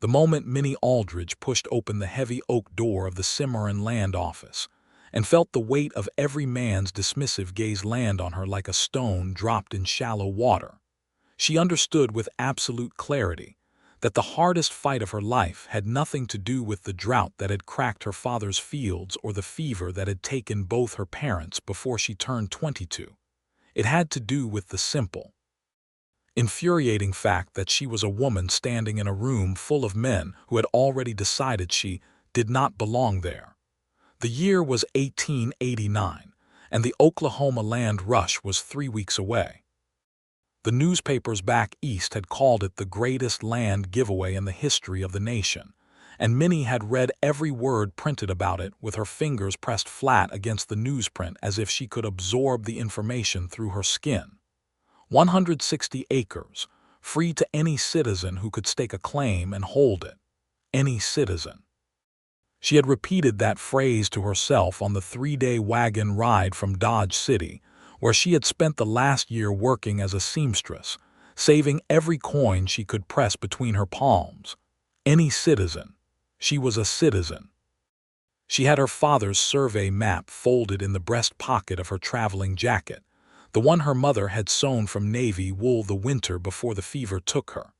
The moment Minnie Aldridge pushed open the heavy oak door of the Cimarron Land Office and felt the weight of every man's dismissive gaze land on her like a stone dropped in shallow water, she understood with absolute clarity that the hardest fight of her life had nothing to do with the drought that had cracked her father's fields or the fever that had taken both her parents before she turned 22. It had to do with the simple, infuriating fact that she was a woman standing in a room full of men who had already decided she did not belong there. The year was 1889, and the Oklahoma land rush was 3 weeks away. The newspapers back east had called it the greatest land giveaway in the history of the nation, and Minnie had read every word printed about it with her fingers pressed flat against the newsprint as if she could absorb the information through her skin. 160 acres, free to any citizen who could stake a claim and hold it. Any citizen. She had repeated that phrase to herself on the 3-day wagon ride from Dodge City, where she had spent the last year working as a seamstress, saving every coin she could press between her palms. Any citizen. She was a citizen. She had her father's survey map folded in the breast pocket of her traveling jacket, the one her mother had sewn from navy wool the winter before the fever took her.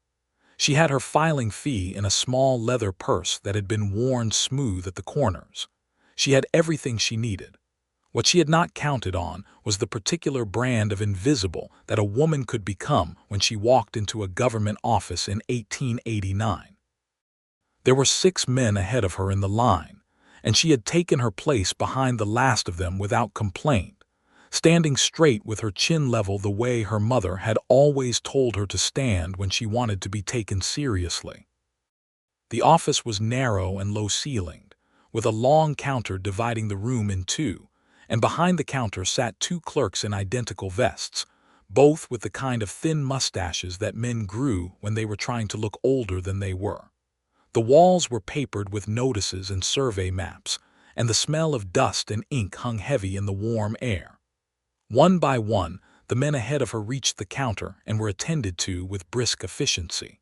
She had her filing fee in a small leather purse that had been worn smooth at the corners. She had everything she needed. What she had not counted on was the particular brand of invisible that a woman could become when she walked into a government office in 1889. There were 6 men ahead of her in the line, and she had taken her place behind the last of them without complaint, standing straight with her chin level the way her mother had always told her to stand when she wanted to be taken seriously. The office was narrow and low-ceilinged, with a long counter dividing the room in two, and behind the counter sat 2 clerks in identical vests, both with the kind of thin mustaches that men grew when they were trying to look older than they were. The walls were papered with notices and survey maps, and the smell of dust and ink hung heavy in the warm air. One by one, the men ahead of her reached the counter and were attended to with brisk efficiency.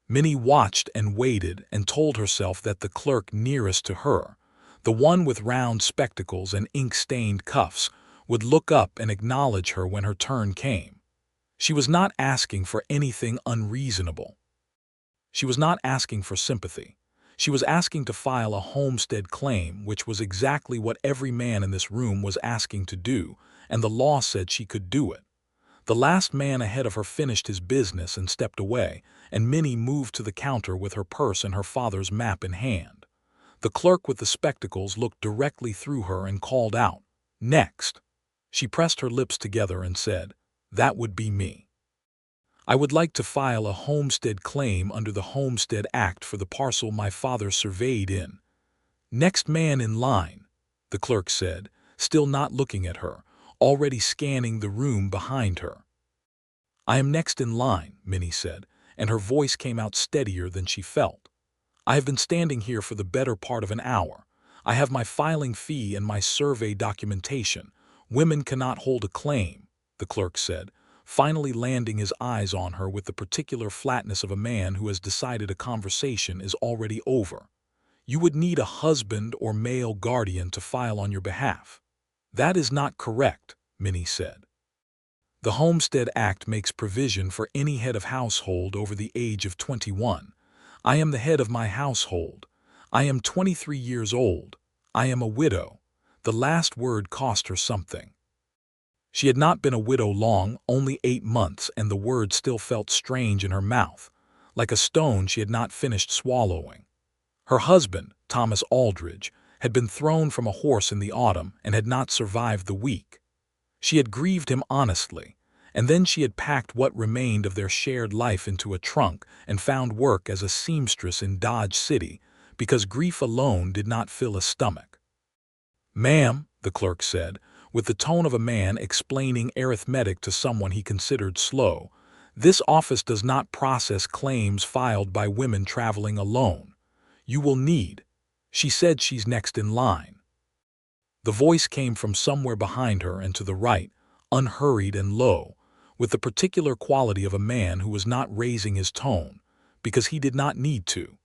Minnie watched and waited and told herself that the clerk nearest to her, the one with round spectacles and ink-stained cuffs, would look up and acknowledge her when her turn came. She was not asking for anything unreasonable. She was not asking for sympathy. She was asking to file a homestead claim, which was exactly what every man in this room was asking to do, and the law said she could do it. The last man ahead of her finished his business and stepped away, and Minnie moved to the counter with her purse and her father's map in hand. The clerk with the spectacles looked directly through her and called out, "Next." She pressed her lips together and said, "That would be me. I would like to file a homestead claim under the Homestead Act for the parcel my father surveyed in." "Next man in line," the clerk said, still not looking at her, already scanning the room behind her. "I am next in line," Minnie said, and her voice came out steadier than she felt. "I have been standing here for the better part of an hour. I have my filing fee and my survey documentation. Women cannot hold a claim," the clerk said, finally landing his eyes on her with the particular flatness of a man who has decided a conversation is already over. "You would need a husband or male guardian to file on your behalf." "That is not correct," Minnie said. "The Homestead Act makes provision for any head of household over the age of 21. I am the head of my household. I am 23 years old. I am a widow." The last word cost her something. She had not been a widow long, only 8 months, and the word still felt strange in her mouth, like a stone she had not finished swallowing. Her husband, Thomas Aldridge, had been thrown from a horse in the autumn and had not survived the week. She had grieved him honestly, and then she had packed what remained of their shared life into a trunk and found work as a seamstress in Dodge City because grief alone did not fill a stomach. "Ma'am," the clerk said, with the tone of a man explaining arithmetic to someone he considered slow, "this office does not process claims filed by women traveling alone. You will need—" She said, "She's next in line." The voice came from somewhere behind her and to the right, unhurried and low, with the particular quality of a man who was not raising his tone, because he did not need to.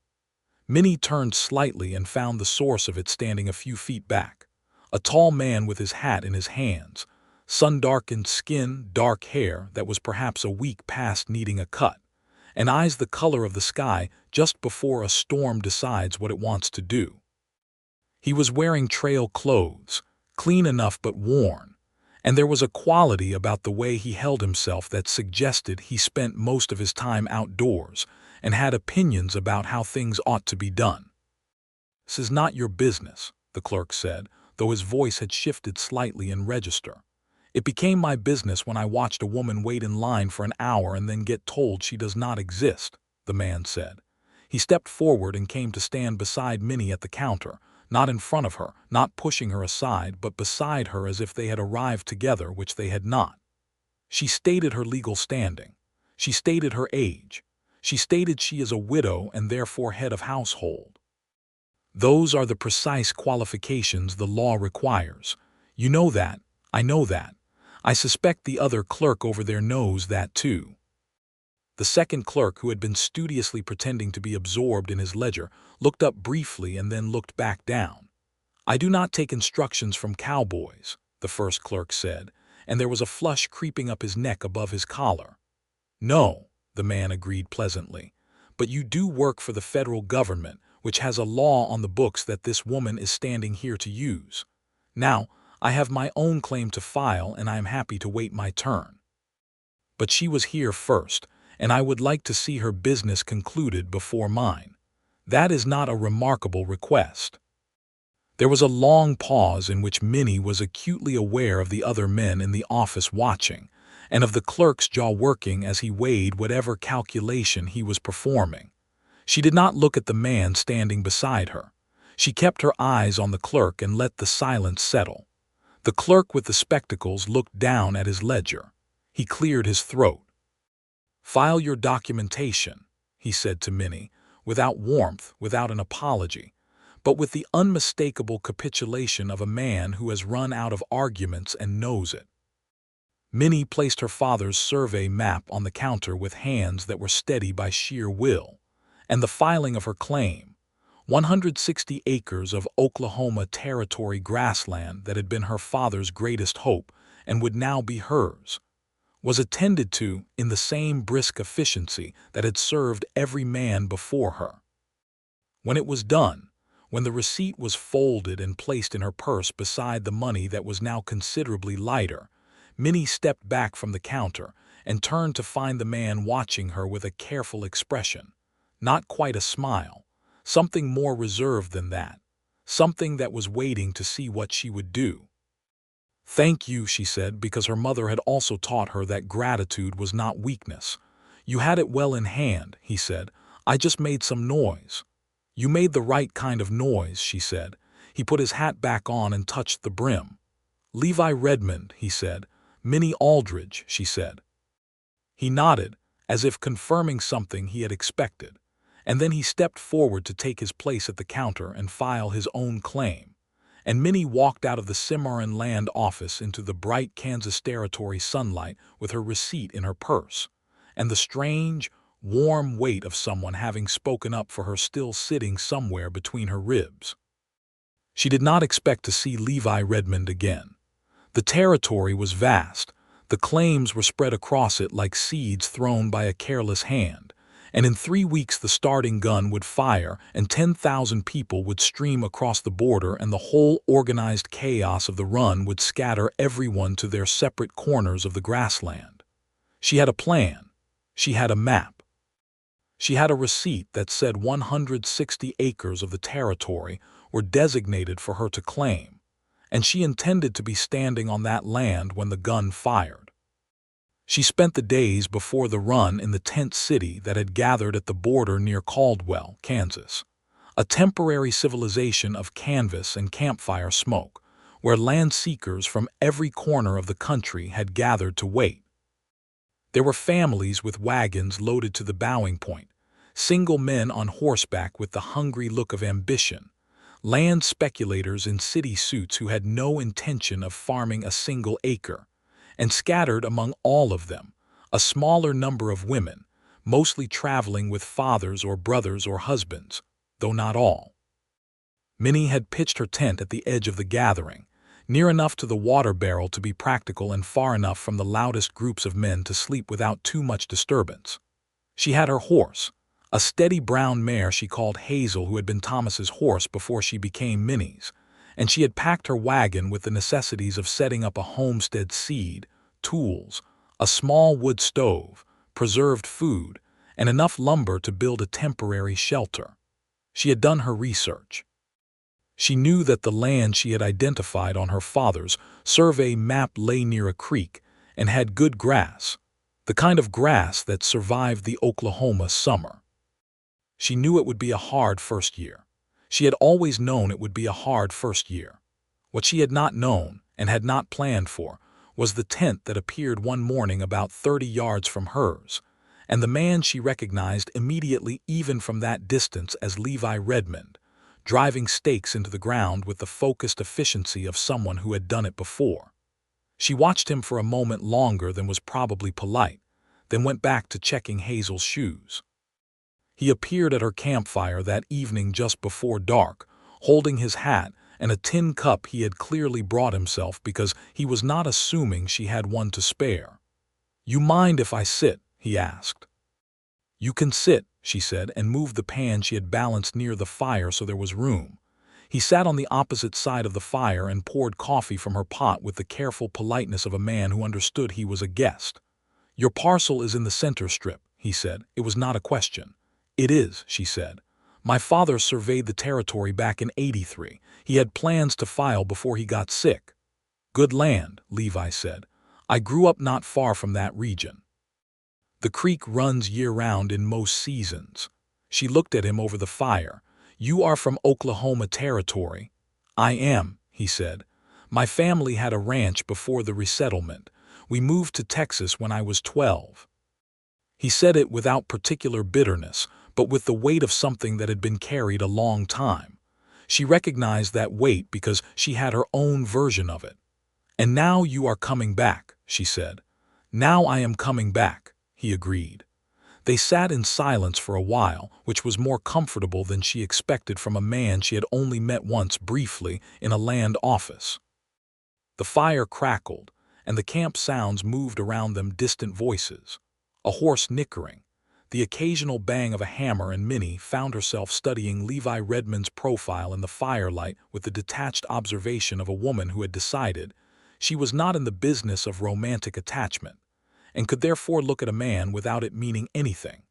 Minnie turned slightly and found the source of it standing a few feet back. A tall man with his hat in his hands, sun-darkened skin, dark hair that was perhaps a week past needing a cut, and eyes the color of the sky just before a storm decides what it wants to do. He was wearing trail clothes, clean enough but worn, and there was a quality about the way he held himself that suggested he spent most of his time outdoors and had opinions about how things ought to be done. "This is not your business," the clerk said, though his voice had shifted slightly in register. "It became my business when I watched a woman wait in line for an hour and then get told she does not exist," the man said. He stepped forward and came to stand beside Minnie at the counter, not in front of her, not pushing her aside, but beside her as if they had arrived together, which they had not. She stated her legal standing. She stated her age. She stated she is a widow and therefore head of household. Those are the precise qualifications the law requires. You know that. I know that. I suspect the other clerk over there knows that too." The second clerk, who had been studiously pretending to be absorbed in his ledger, looked up briefly and then looked back down. "I do not take instructions from cowboys," the first clerk said, and there was a flush creeping up his neck above his collar. "No," the man agreed pleasantly, "but you do work for the federal government, which has a law on the books that this woman is standing here to use. Now, I have my own claim to file and I am happy to wait my turn. But she was here first, and I would like to see her business concluded before mine. That is not a remarkable request." There was a long pause in which Minnie was acutely aware of the other men in the office watching, and of the clerk's jaw working as he weighed whatever calculation he was performing. She did not look at the man standing beside her. She kept her eyes on the clerk and let the silence settle. The clerk with the spectacles looked down at his ledger. He cleared his throat. "File your documentation," he said to Minnie, without warmth, without an apology, but with the unmistakable capitulation of a man who has run out of arguments and knows it. Minnie placed her father's survey map on the counter with hands that were steady by sheer will, and the filing of her claim, 160 acres of Oklahoma Territory grassland that had been her father's greatest hope and would now be hers, was attended to in the same brisk efficiency that had served every man before her. When it was done, when the receipt was folded and placed in her purse beside the money that was now considerably lighter, Minnie stepped back from the counter and turned to find the man watching her with a careful expression, not quite a smile, something more reserved than that, something that was waiting to see what she would do. "Thank you," she said, because her mother had also taught her that gratitude was not weakness. "You had it well in hand," he said. "I just made some noise." "You made the right kind of noise," she said. He put his hat back on and touched the brim. "Levi Redmond," he said. "Minnie Aldridge," she said. He nodded, as if confirming something he had expected, and then he stepped forward to take his place at the counter and file his own claim. And Minnie walked out of the Cimarron Land office into the bright Kansas Territory sunlight with her receipt in her purse, and the strange, warm weight of someone having spoken up for her still sitting somewhere between her ribs. She did not expect to see Levi Redmond again. The territory was vast. The claims were spread across it like seeds thrown by a careless hand, and in 3 weeks the starting gun would fire and 10,000 people would stream across the border, and the whole organized chaos of the run would scatter everyone to their separate corners of the grassland. She had a plan. She had a map. She had a receipt that said 160 acres of the territory were designated for her to claim, and she intended to be standing on that land when the gun fired. She spent the days before the run in the tent city that had gathered at the border near Caldwell, Kansas, a temporary civilization of canvas and campfire smoke, where land seekers from every corner of the country had gathered to wait. There were families with wagons loaded to the bowing point, single men on horseback with the hungry look of ambition, land speculators in city suits who had no intention of farming a single acre, and scattered among all of them, a smaller number of women, mostly traveling with fathers or brothers or husbands, though not all. Minnie had pitched her tent at the edge of the gathering, near enough to the water barrel to be practical and far enough from the loudest groups of men to sleep without too much disturbance. She had her horse, a steady brown mare she called Hazel, who had been Thomas's horse before she became Minnie's, and she had packed her wagon with the necessities of setting up a homestead: seed, tools, a small wood stove, preserved food, and enough lumber to build a temporary shelter. She had done her research. She knew that the land she had identified on her father's survey map lay near a creek and had good grass, the kind of grass that survived the Oklahoma summer. She knew it would be a hard first year. She had always known it would be a hard first year. What she had not known and had not planned for was the tent that appeared one morning about 30 yards from hers, and the man she recognized immediately even from that distance as Levi Redmond, driving stakes into the ground with the focused efficiency of someone who had done it before. She watched him for a moment longer than was probably polite, then went back to checking Hazel's shoes. He appeared at her campfire that evening just before dark, holding his hat and a tin cup he had clearly brought himself because he was not assuming she had one to spare. "You mind if I sit?" he asked. "You can sit," she said, and moved the pan she had balanced near the fire so there was room. He sat on the opposite side of the fire and poured coffee from her pot with the careful politeness of a man who understood he was a guest. "Your parcel is in the center strip," he said. It was not a question. "It is," she said. "My father surveyed the territory back in '83. He had plans to file before he got sick." "Good land," Levi said. "I grew up not far from that region. The creek runs year-round in most seasons." She looked at him over the fire. "You are from Oklahoma Territory?" "I am," he said. "My family had a ranch before the resettlement. We moved to Texas when I was 12. He said it without particular bitterness, but with the weight of something that had been carried a long time. She recognized that weight because she had her own version of it. "And now you are coming back," she said. "Now I am coming back," he agreed. They sat in silence for a while, which was more comfortable than she expected from a man she had only met once briefly in a land office. The fire crackled, and the camp sounds moved around them: distant voices, a horse nickering, the occasional bang of a hammer, and Minnie found herself studying Levi Redmond's profile in the firelight with the detached observation of a woman who had decided she was not in the business of romantic attachment, and could therefore look at a man without it meaning anything.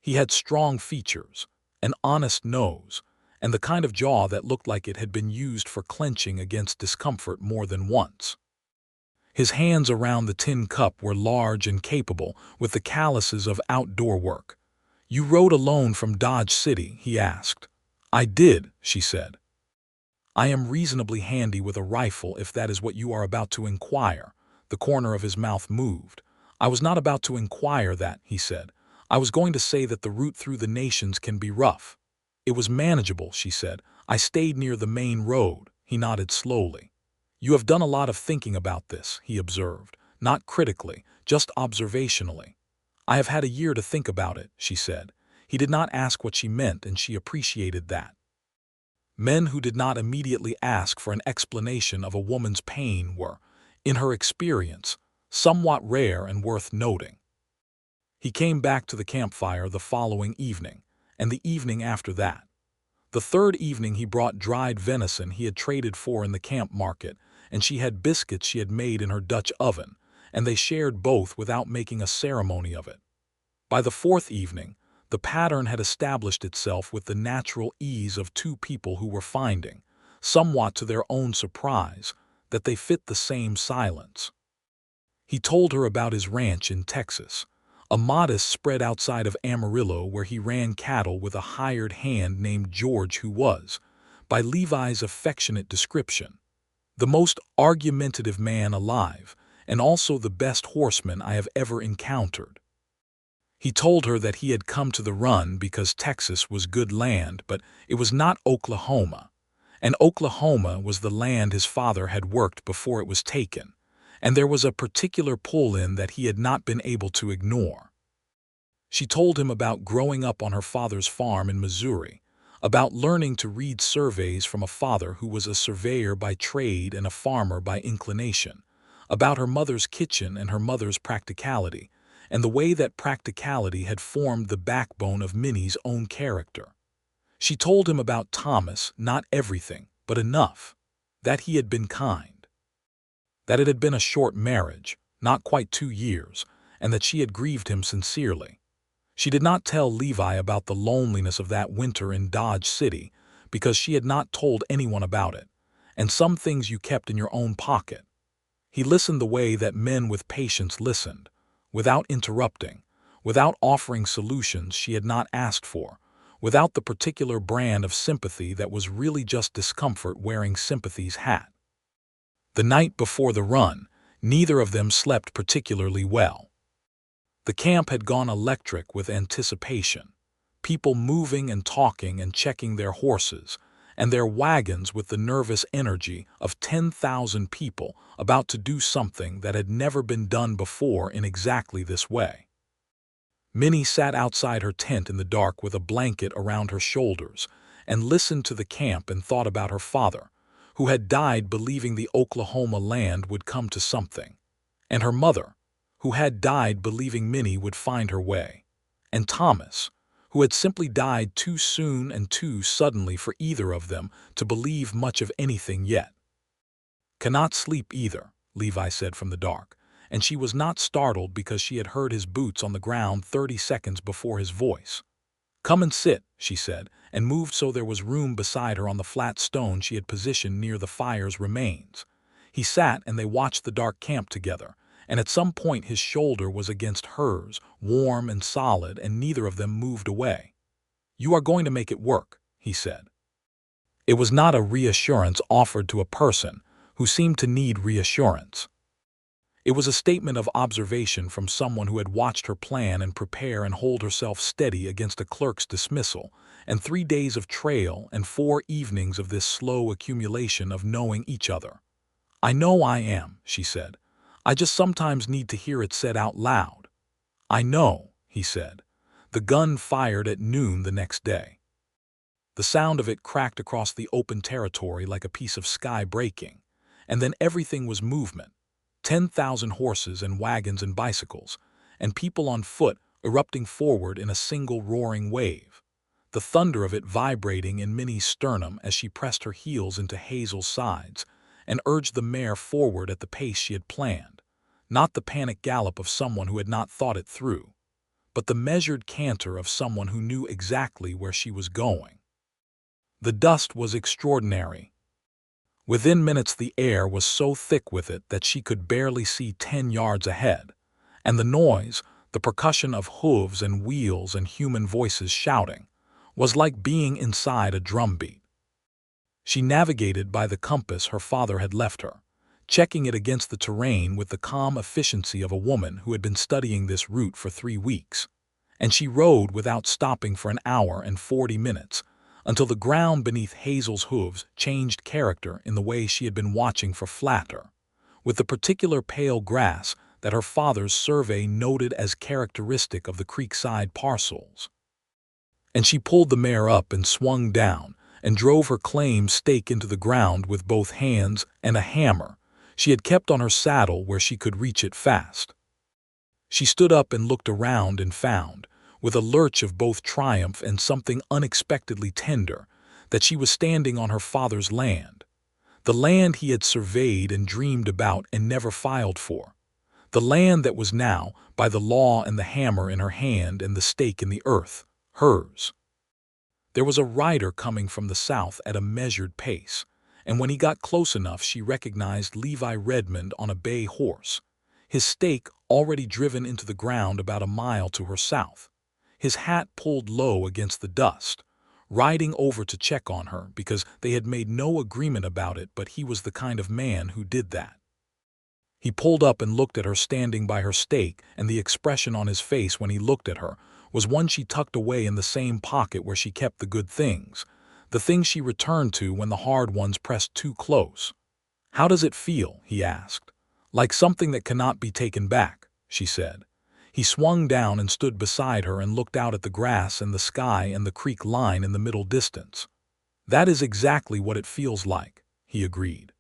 He had strong features, an honest nose, and the kind of jaw that looked like it had been used for clenching against discomfort more than once. His hands around the tin cup were large and capable, with the calluses of outdoor work. "You rode alone from Dodge City?" he asked. "I did," she said. "I am reasonably handy with a rifle if that is what you are about to inquire." The corner of his mouth moved. "I was not about to inquire that," he said. "I was going to say that the route through the nations can be rough." "It was manageable," she said. "I stayed near the main road." He nodded slowly. "You have done a lot of thinking about this," he observed, not critically, just observationally. "I have had a year to think about it," she said. He did not ask what she meant, and she appreciated that. Men who did not immediately ask for an explanation of a woman's pain were, in her experience, somewhat rare and worth noting. He came back to the campfire the following evening, and the evening after that. The third evening he brought dried venison he had traded for in the camp market, and she had biscuits she had made in her Dutch oven, and they shared both without making a ceremony of it. By the fourth evening, the pattern had established itself with the natural ease of two people who were finding, somewhat to their own surprise, that they fit the same silence. He told her about his ranch in Texas, a modest spread outside of Amarillo where he ran cattle with a hired hand named George who was, by Levi's affectionate description, the most argumentative man alive, and also the best horseman I have ever encountered. He told her that he had come to the run because Texas was good land, but it was not Oklahoma, and Oklahoma was the land his father had worked before it was taken, and there was a particular pull-in that he had not been able to ignore. She told him about growing up on her father's farm in Missouri, about learning to read surveys from a father who was a surveyor by trade and a farmer by inclination, about her mother's kitchen and her mother's practicality, and the way that practicality had formed the backbone of Minnie's own character. She told him about Thomas, not everything, but enough, that he had been kind, that it had been a short marriage, not quite 2 years, and that she had grieved him sincerely. She did not tell Levi about the loneliness of that winter in Dodge City because she had not told anyone about it, and some things you kept in your own pocket. He listened the way that men with patience listened, without interrupting, without offering solutions she had not asked for, without the particular brand of sympathy that was really just discomfort wearing sympathy's hat. The night before the run, neither of them slept particularly well. The camp had gone electric with anticipation, people moving and talking and checking their horses, and their wagons with the nervous energy of 10,000 people about to do something that had never been done before in exactly this way. Minnie sat outside her tent in the dark with a blanket around her shoulders and listened to the camp and thought about her father, who had died believing the Oklahoma land would come to something, and her mother, who had died believing Minnie would find her way, and Thomas, who had simply died too soon and too suddenly for either of them to believe much of anything yet. "Cannot sleep either," Levi said from the dark, and she was not startled because she had heard his boots on the ground 30 seconds before his voice. "Come and sit," she said, and moved so there was room beside her on the flat stone she had positioned near the fire's remains. He sat and they watched the dark camp together, and at some point his shoulder was against hers, warm and solid, and neither of them moved away. "You are going to make it work," he said. It was not a reassurance offered to a person who seemed to need reassurance. It was a statement of observation from someone who had watched her plan and prepare and hold herself steady against a clerk's dismissal, and 3 days of trail and 4 evenings of this slow accumulation of knowing each other. "I know I am," she said. "I just sometimes need to hear it said out loud." "I know," he said. The gun fired at noon the next day. The sound of it cracked across the open territory like a piece of sky breaking, and then everything was movement. 10,000 horses and wagons and bicycles, and people on foot erupting forward in a single roaring wave, the thunder of it vibrating in Minnie's sternum as she pressed her heels into Hazel's sides and urged the mare forward at the pace she had planned, not the panic gallop of someone who had not thought it through, but the measured canter of someone who knew exactly where she was going. The dust was extraordinary. Within minutes the air was so thick with it that she could barely see 10 yards ahead, and the noise, the percussion of hooves and wheels and human voices shouting, was like being inside a drumbeat. She navigated by the compass her father had left her, checking it against the terrain with the calm efficiency of a woman who had been studying this route for 3 weeks, and she rode without stopping for an hour and 40 minutes, until the ground beneath Hazel's hooves changed character in the way she had been watching for flatter, with the particular pale grass that her father's survey noted as characteristic of the creekside parcels. And she pulled the mare up and swung down, and drove her claim stake into the ground with both hands and a hammer she had kept on her saddle where she could reach it fast. She stood up and looked around and found, with a lurch of both triumph and something unexpectedly tender, that she was standing on her father's land, the land he had surveyed and dreamed about and never filed for, the land that was now, by the law and the hammer in her hand and the stake in the earth, hers. There was a rider coming from the south at a measured pace, and when he got close enough she recognized Levi Redmond on a bay horse, his stake already driven into the ground about a mile to her south, his hat pulled low against the dust, riding over to check on her because they had made no agreement about it, but he was the kind of man who did that. He pulled up and looked at her standing by her stake, and the expression on his face when he looked at her was one she tucked away in the same pocket where she kept the good things, the things she returned to when the hard ones pressed too close. "How does it feel?" he asked. "Like something that cannot be taken back," she said. He swung down and stood beside her and looked out at the grass and the sky and the creek line in the middle distance. "That is exactly what it feels like," he agreed.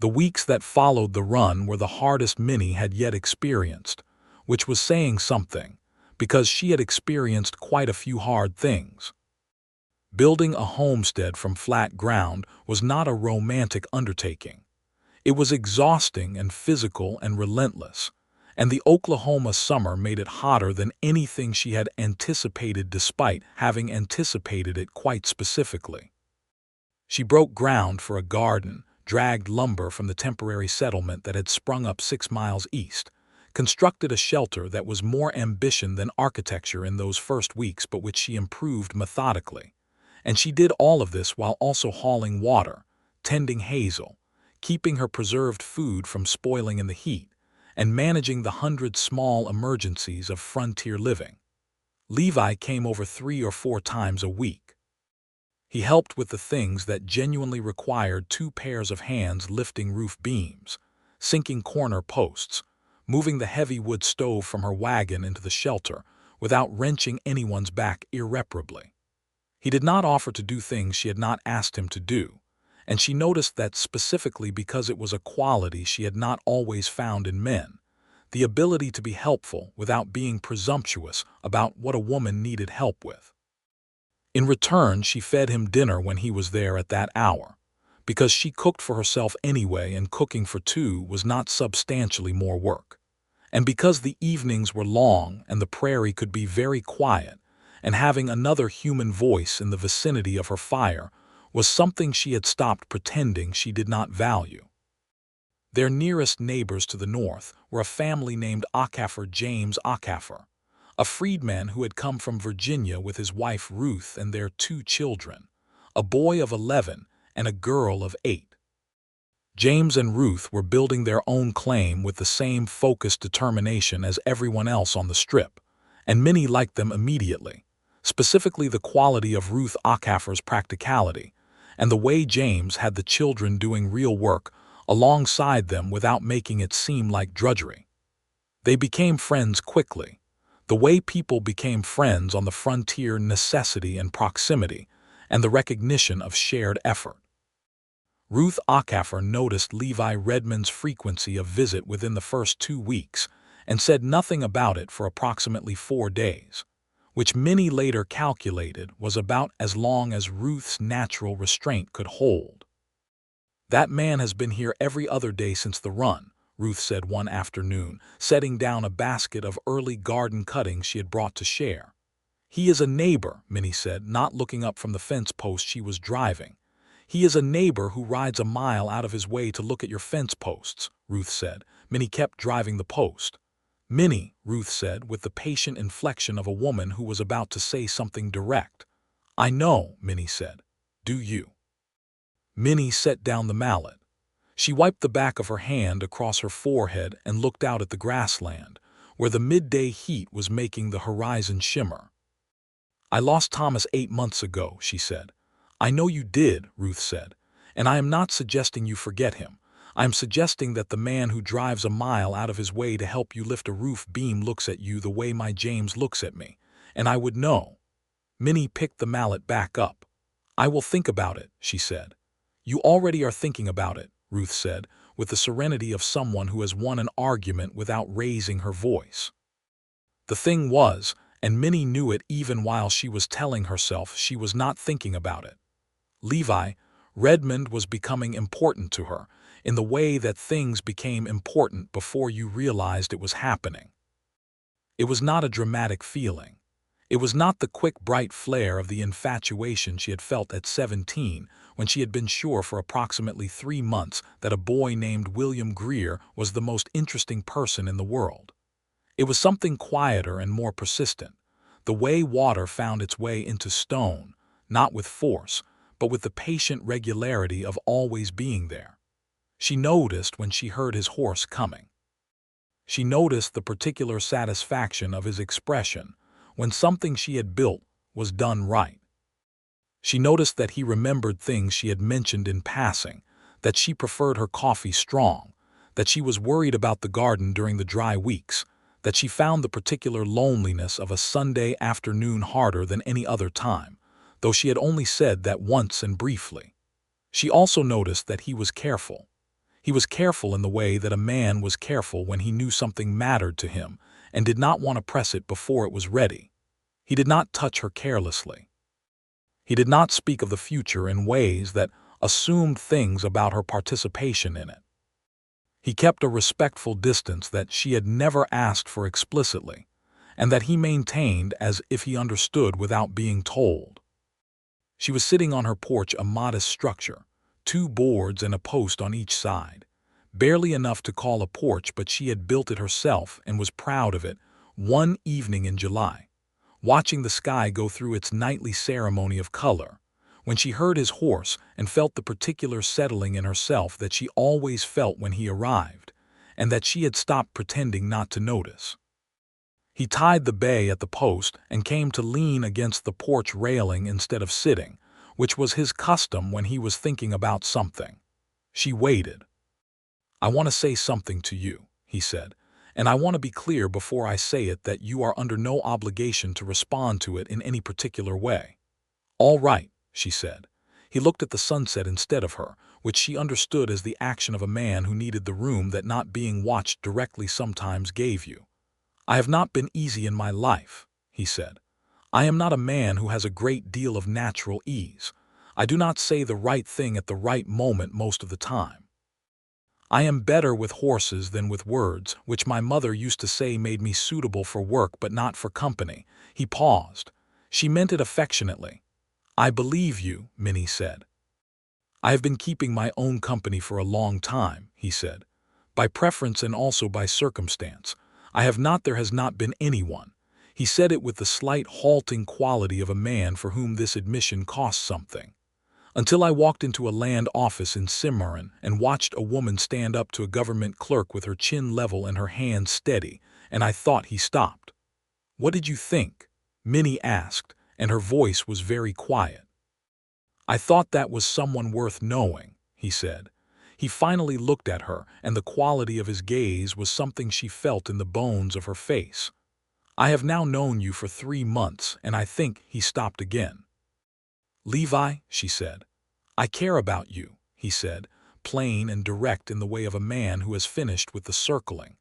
The weeks that followed the run were the hardest Minnie had yet experienced, which was saying something, because she had experienced quite a few hard things. Building a homestead from flat ground was not a romantic undertaking. It was exhausting and physical and relentless, and the Oklahoma summer made it hotter than anything she had anticipated despite having anticipated it quite specifically. She broke ground for a garden, dragged lumber from the temporary settlement that had sprung up 6 miles east, constructed a shelter that was more ambition than architecture in those first weeks but which she improved methodically. And she did all of this while also hauling water, tending Hazel, keeping her preserved food from spoiling in the heat, and managing the 100 small emergencies of frontier living. Levi came over 3 or 4 times a week. He helped with the things that genuinely required 2 pairs of hands, lifting roof beams, sinking corner posts, moving the heavy wood stove from her wagon into the shelter without wrenching anyone's back irreparably. He did not offer to do things she had not asked him to do, and she noticed that specifically because it was a quality she had not always found in men, the ability to be helpful without being presumptuous about what a woman needed help with. In return, she fed him dinner when he was there at that hour, because she cooked for herself anyway and cooking for 2 was not substantially more work. And because the evenings were long and the prairie could be very quiet, and having another human voice in the vicinity of her fire was something she had stopped pretending she did not value. Their nearest neighbors to the north were a family named James Ockafer, a freedman who had come from Virginia with his wife Ruth and their 2 children, a boy of 11 and a girl of 8. James and Ruth were building their own claim with the same focused determination as everyone else on the strip, and Minnie liked them immediately, specifically the quality of Ruth Ockafer's practicality, and the way James had the children doing real work alongside them without making it seem like drudgery. They became friends quickly, the way people became friends on the frontier: necessity and proximity, and the recognition of shared effort. Ruth Ockafer noticed Levi Redmond's frequency of visit within the first 2 weeks and said nothing about it for approximately 4 days, which Minnie later calculated was about as long as Ruth's natural restraint could hold. "That man has been here every other day since the run," Ruth said one afternoon, setting down a basket of early garden cuttings she had brought to share. "He is a neighbor," Minnie said, not looking up from the fence post she was driving. "He is a neighbor who rides a mile out of his way to look at your fence posts," Ruth said. Minnie kept driving the post. "Minnie," Ruth said, with the patient inflection of a woman who was about to say something direct. "I know," Minnie said. "Do you?" Minnie set down the mallet. She wiped the back of her hand across her forehead and looked out at the grassland, where the midday heat was making the horizon shimmer. "I lost Thomas 8 months ago," she said. "I know you did," Ruth said, "and I am not suggesting you forget him. I am suggesting that the man who drives a mile out of his way to help you lift a roof beam looks at you the way my James looks at me, and I would know." Minnie picked the mallet back up. "I will think about it," she said. "You already are thinking about it," Ruth said, with the serenity of someone who has won an argument without raising her voice. The thing was, and Minnie knew it even while she was telling herself she was not thinking about it, Levi Redmond was becoming important to her in the way that things became important before you realized it was happening. It was not a dramatic feeling. It was not the quick, bright flare of the infatuation she had felt at 17 when she had been sure for approximately 3 months that a boy named William Greer was the most interesting person in the world. It was something quieter and more persistent, the way water found its way into stone, not with force, but with the patient regularity of always being there. She noticed when she heard his horse coming. She noticed the particular satisfaction of his expression when something she had built was done right. She noticed that he remembered things she had mentioned in passing, that she preferred her coffee strong, that she was worried about the garden during the dry weeks, that she found the particular loneliness of a Sunday afternoon harder than any other time, though she had only said that once and briefly. She also noticed that he was careful. He was careful in the way that a man was careful when he knew something mattered to him and did not want to press it before it was ready. He did not touch her carelessly. He did not speak of the future in ways that assumed things about her participation in it. He kept a respectful distance that she had never asked for explicitly, and that he maintained as if he understood without being told. She was sitting on her porch, a modest structure, 2 boards and a post on each side. Barely enough to call a porch, but she had built it herself and was proud of it, one evening in July, watching the sky go through its nightly ceremony of color, when she heard his horse and felt the particular settling in herself that she always felt when he arrived, and that she had stopped pretending not to notice. He tied the bay at the post and came to lean against the porch railing instead of sitting, which was his custom when he was thinking about something. She waited. "I want to say something to you," he said, "and I want to be clear before I say it that you are under no obligation to respond to it in any particular way." "All right," she said. He looked at the sunset instead of her, which she understood as the action of a man who needed the room that not being watched directly sometimes gave you. "I have not been easy in my life," he said. "I am not a man who has a great deal of natural ease. I do not say the right thing at the right moment most of the time. I am better with horses than with words, which my mother used to say made me suitable for work but not for company." He paused. She meant it affectionately. "I believe you," Minnie said. "I have been keeping my own company for a long time," he said. "By preference and also by circumstance. There has not been anyone." He said it with the slight halting quality of a man for whom this admission costs something. "Until I walked into a land office in Cimarron and watched a woman stand up to a government clerk with her chin level and her hands steady, and I thought." He stopped. "What did you think?" Minnie asked, and her voice was very quiet. "I thought that was someone worth knowing," he said. He finally looked at her, and the quality of his gaze was something she felt in the bones of her face. "I have now known you for 3 months, and I think—" He stopped again. "Levi," she said. "I care about you," he said, plain and direct in the way of a man who has finished with the circling.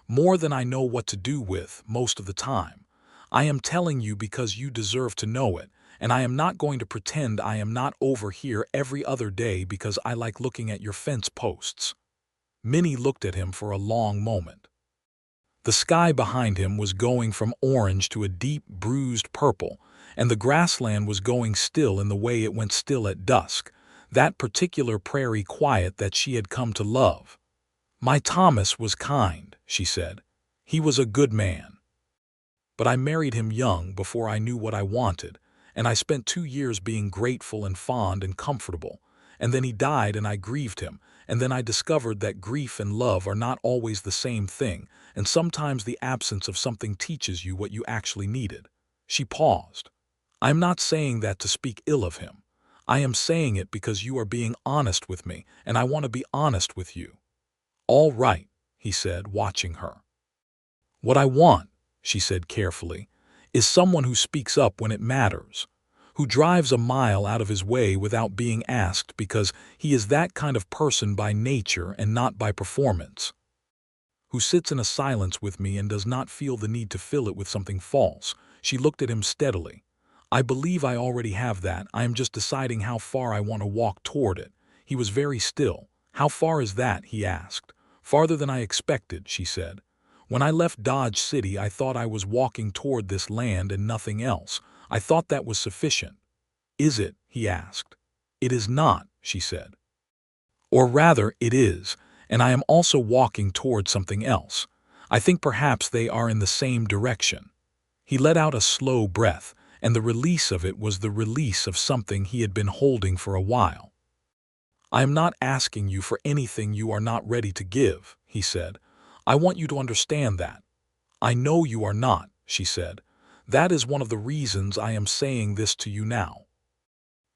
"More than I know what to do with most of the time. I am telling you because you deserve to know it, and I am not going to pretend I am not over here every other day because I like looking at your fence posts." Minnie looked at him for a long moment. The sky behind him was going from orange to a deep, bruised purple, and the grassland was going still in the way it went still at dusk, that particular prairie quiet that she had come to love. "My Thomas was kind," she said. "He was a good man. But I married him young, before I knew what I wanted, and I spent 2 years being grateful and fond and comfortable, and then he died and I grieved him, and then I discovered that grief and love are not always the same thing, and sometimes the absence of something teaches you what you actually needed." She paused. "I am not saying that to speak ill of him. I am saying it because you are being honest with me, and I want to be honest with you." "All right," he said, watching her. "What I want," she said carefully, "is someone who speaks up when it matters, who drives a mile out of his way without being asked because he is that kind of person by nature and not by performance, who sits in a silence with me and does not feel the need to fill it with something false." She looked at him steadily. "I believe I already have that. I am just deciding how far I want to walk toward it." He was very still. "How far is that?" he asked. "Farther than I expected," she said. "When I left Dodge City, I thought I was walking toward this land and nothing else. I thought that was sufficient." "Is it?" he asked. "It is not," she said. "Or rather, it is, and I am also walking toward something else. I think perhaps they are in the same direction." He let out a slow breath, and the release of it was the release of something he had been holding for a while. "I am not asking you for anything you are not ready to give," he said. "I want you to understand that." "I know you are not," she said. "That is one of the reasons I am saying this to you now."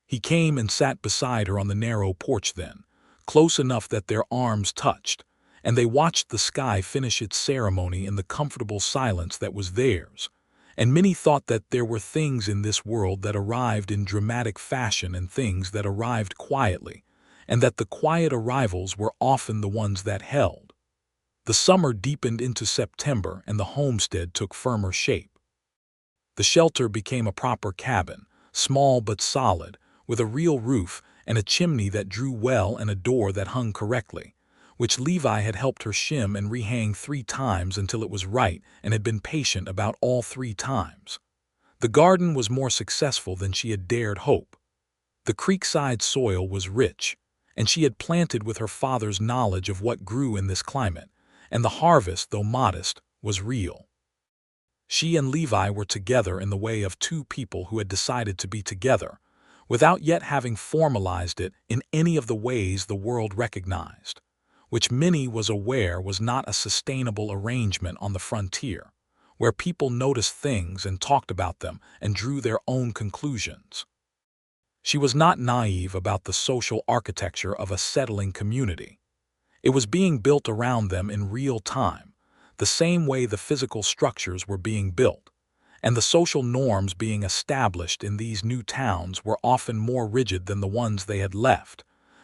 He came and sat beside her on the narrow porch then, close enough that their arms touched, and they watched the sky finish its ceremony in the comfortable silence that was theirs. And Minnie thought that there were things in this world that arrived in dramatic fashion and things that arrived quietly, and that the quiet arrivals were often the ones that held. The summer deepened into September and the homestead took firmer shape. The shelter became a proper cabin, small but solid, with a real roof and a chimney that drew well and a door that hung correctly, which Levi had helped her shim and rehang 3 times until it was right and had been patient about all 3 times. The garden was more successful than she had dared hope. The creekside soil was rich, and she had planted with her father's knowledge of what grew in this climate, and the harvest, though modest, was real. She and Levi were together in the way of 2 people who had decided to be together, without yet having formalized it in any of the ways the world recognized, which Minnie was aware was not a sustainable arrangement on the frontier, where people noticed things and talked about them and drew their own conclusions. She was not naive about the social architecture of a settling community. It was being built around them in real time, the same way the physical structures were being built, and the social norms being established in these new towns were often more rigid than the ones they had left,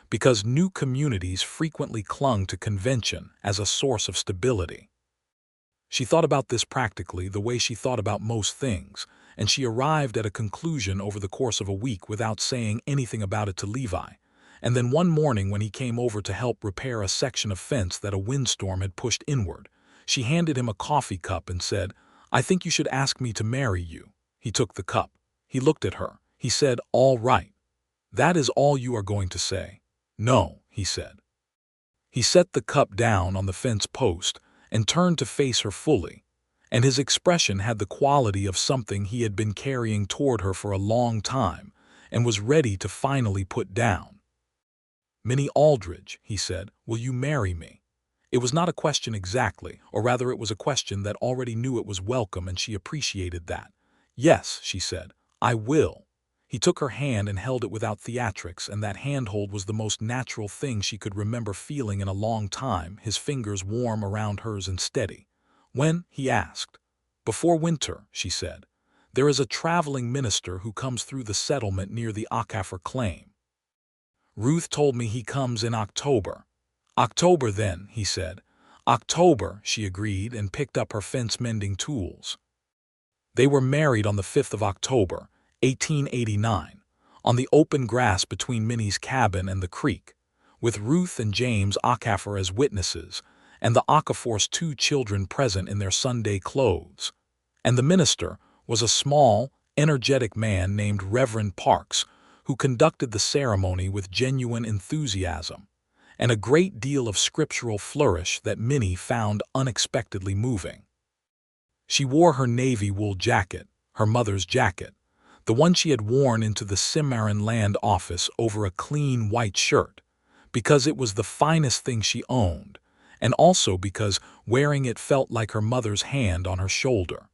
because new communities frequently clung to convention as a source of stability. She thought about this practically the way she thought about most things, and she arrived at a conclusion over the course of a week without saying anything about it to Levi. And then one morning when he came over to help repair a section of fence that a windstorm had pushed inward, she handed him a coffee cup and said, "I think you should ask me to marry you." He took the cup. He looked at her. He said, "All right. That is all you are going to say?" "No," he said. He set the cup down on the fence post and turned to face her fully, and his expression had the quality of something he had been carrying toward her for a long time and was ready to finally put down. "Minnie Aldridge," he said, "will you marry me?" It was not a question exactly, or rather it was a question that already knew it was welcome, and she appreciated that. "Yes," she said, "I will." He took her hand and held it without theatrics, and that handhold was the most natural thing she could remember feeling in a long time, his fingers warm around hers and steady. "When?" he asked. "Before winter," she said. "There is a traveling minister who comes through the settlement near the Acafer claim. Ruth told me he comes in October." "October then," he said. "October," she agreed and picked up her fence-mending tools. They were married on the 5th of October, 1889, on the open grass between Minnie's cabin and the creek, with Ruth and James Acafer as witnesses, and the Acafor's 2 children present in their Sunday clothes. And the minister was a small, energetic man named Reverend Parks, who conducted the ceremony with genuine enthusiasm and a great deal of scriptural flourish that Minnie found unexpectedly moving. She wore her navy wool jacket, her mother's jacket, the one she had worn into the Cimarron land office over a clean white shirt, because it was the finest thing she owned, and also because wearing it felt like her mother's hand on her shoulder.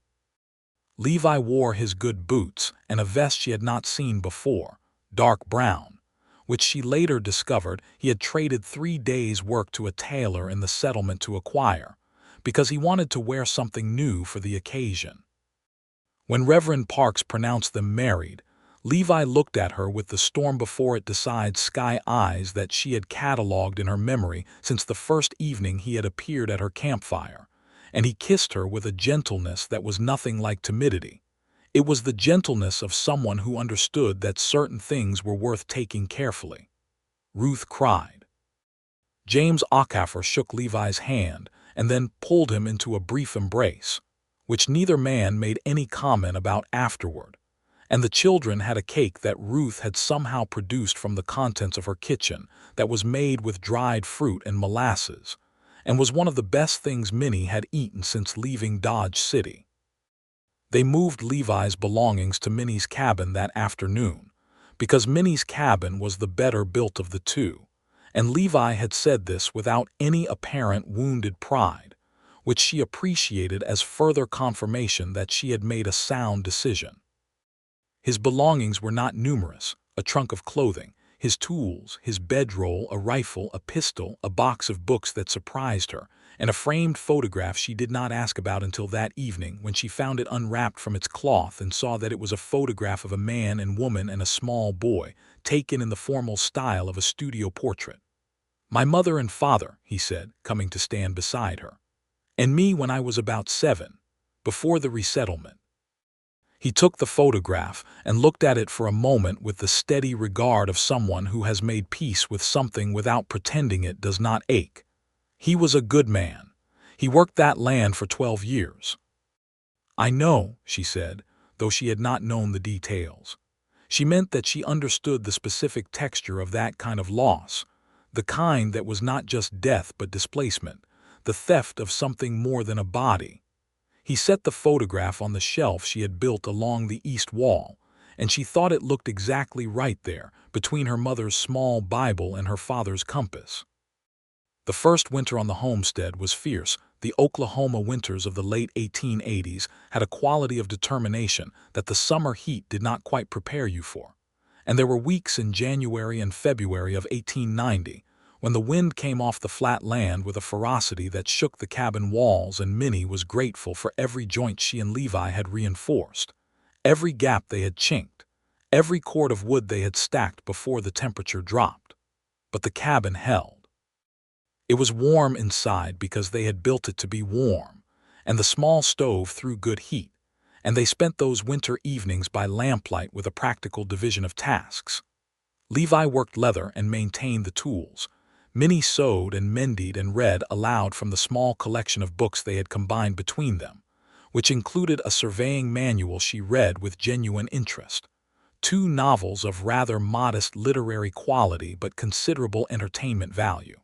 Levi wore his good boots and a vest she had not seen before, dark brown, which she later discovered he had traded 3 days' work to a tailor in the settlement to acquire, because he wanted to wear something new for the occasion. When Reverend Parks pronounced them married, Levi looked at her with the storm before it decides sky eyes that she had catalogued in her memory since the first evening he had appeared at her campfire, and he kissed her with a gentleness that was nothing like timidity. It was the gentleness of someone who understood that certain things were worth taking carefully. Ruth cried. James Acafer shook Levi's hand and then pulled him into a brief embrace, which neither man made any comment about afterward, and the children had a cake that Ruth had somehow produced from the contents of her kitchen that was made with dried fruit and molasses, and was one of the best things Minnie had eaten since leaving Dodge City. They moved Levi's belongings to Minnie's cabin that afternoon, because Minnie's cabin was the better built of the 2, and Levi had said this without any apparent wounded pride, which she appreciated as further confirmation that she had made a sound decision. His belongings were not numerous: a trunk of clothing, his tools, his bedroll, a rifle, a pistol, a box of books that surprised her, and a framed photograph she did not ask about until that evening when she found it unwrapped from its cloth and saw that it was a photograph of a man and woman and a small boy, taken in the formal style of a studio portrait. "My mother and father," he said, coming to stand beside her. "And me when I was about 7, before the resettlement." He took the photograph and looked at it for a moment with the steady regard of someone who has made peace with something without pretending it does not ache. He was a good man. He worked that land for 12 years. "I know," she said, though she had not known the details. She meant that she understood the specific texture of that kind of loss, the kind that was not just death but displacement, the theft of something more than a body. He set the photograph on the shelf she had built along the east wall, and she thought it looked exactly right there, between her mother's small Bible and her father's compass. The first winter on the homestead was fierce. The Oklahoma winters of the late 1880s had a quality of determination that the summer heat did not quite prepare you for. And there were weeks in January and February of 1890 when the wind came off the flat land with a ferocity that shook the cabin walls, and Minnie was grateful for every joint she and Levi had reinforced, every gap they had chinked, every cord of wood they had stacked before the temperature dropped. But the cabin held. It was warm inside because they had built it to be warm, and the small stove threw good heat, and they spent those winter evenings by lamplight with a practical division of tasks. Levi worked leather and maintained the tools. Minnie sewed and mended and read aloud from the small collection of books they had combined between them, which included a surveying manual she read with genuine interest, 2 novels of rather modest literary quality but considerable entertainment value,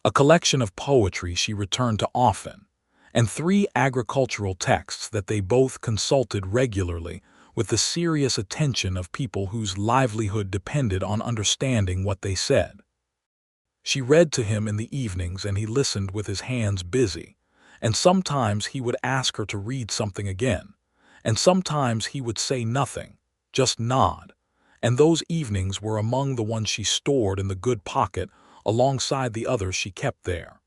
a collection of poetry she returned to often, and 3 agricultural texts that they both consulted regularly with the serious attention of people whose livelihood depended on understanding what they said. She read to him in the evenings and he listened with his hands busy, and sometimes he would ask her to read something again, and sometimes he would say nothing, just nod, and those evenings were among the ones she stored in the good pocket alongside the others she kept there.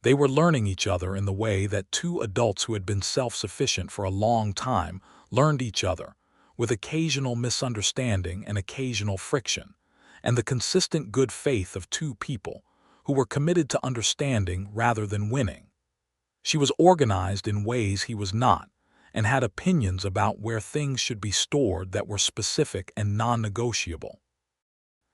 They were learning each other in the way that 2 adults who had been self-sufficient for a long time learned each other, with occasional misunderstanding and occasional friction, and the consistent good faith of 2 people who were committed to understanding rather than winning. She was organized in ways he was not, and had opinions about where things should be stored that were specific and non-negotiable.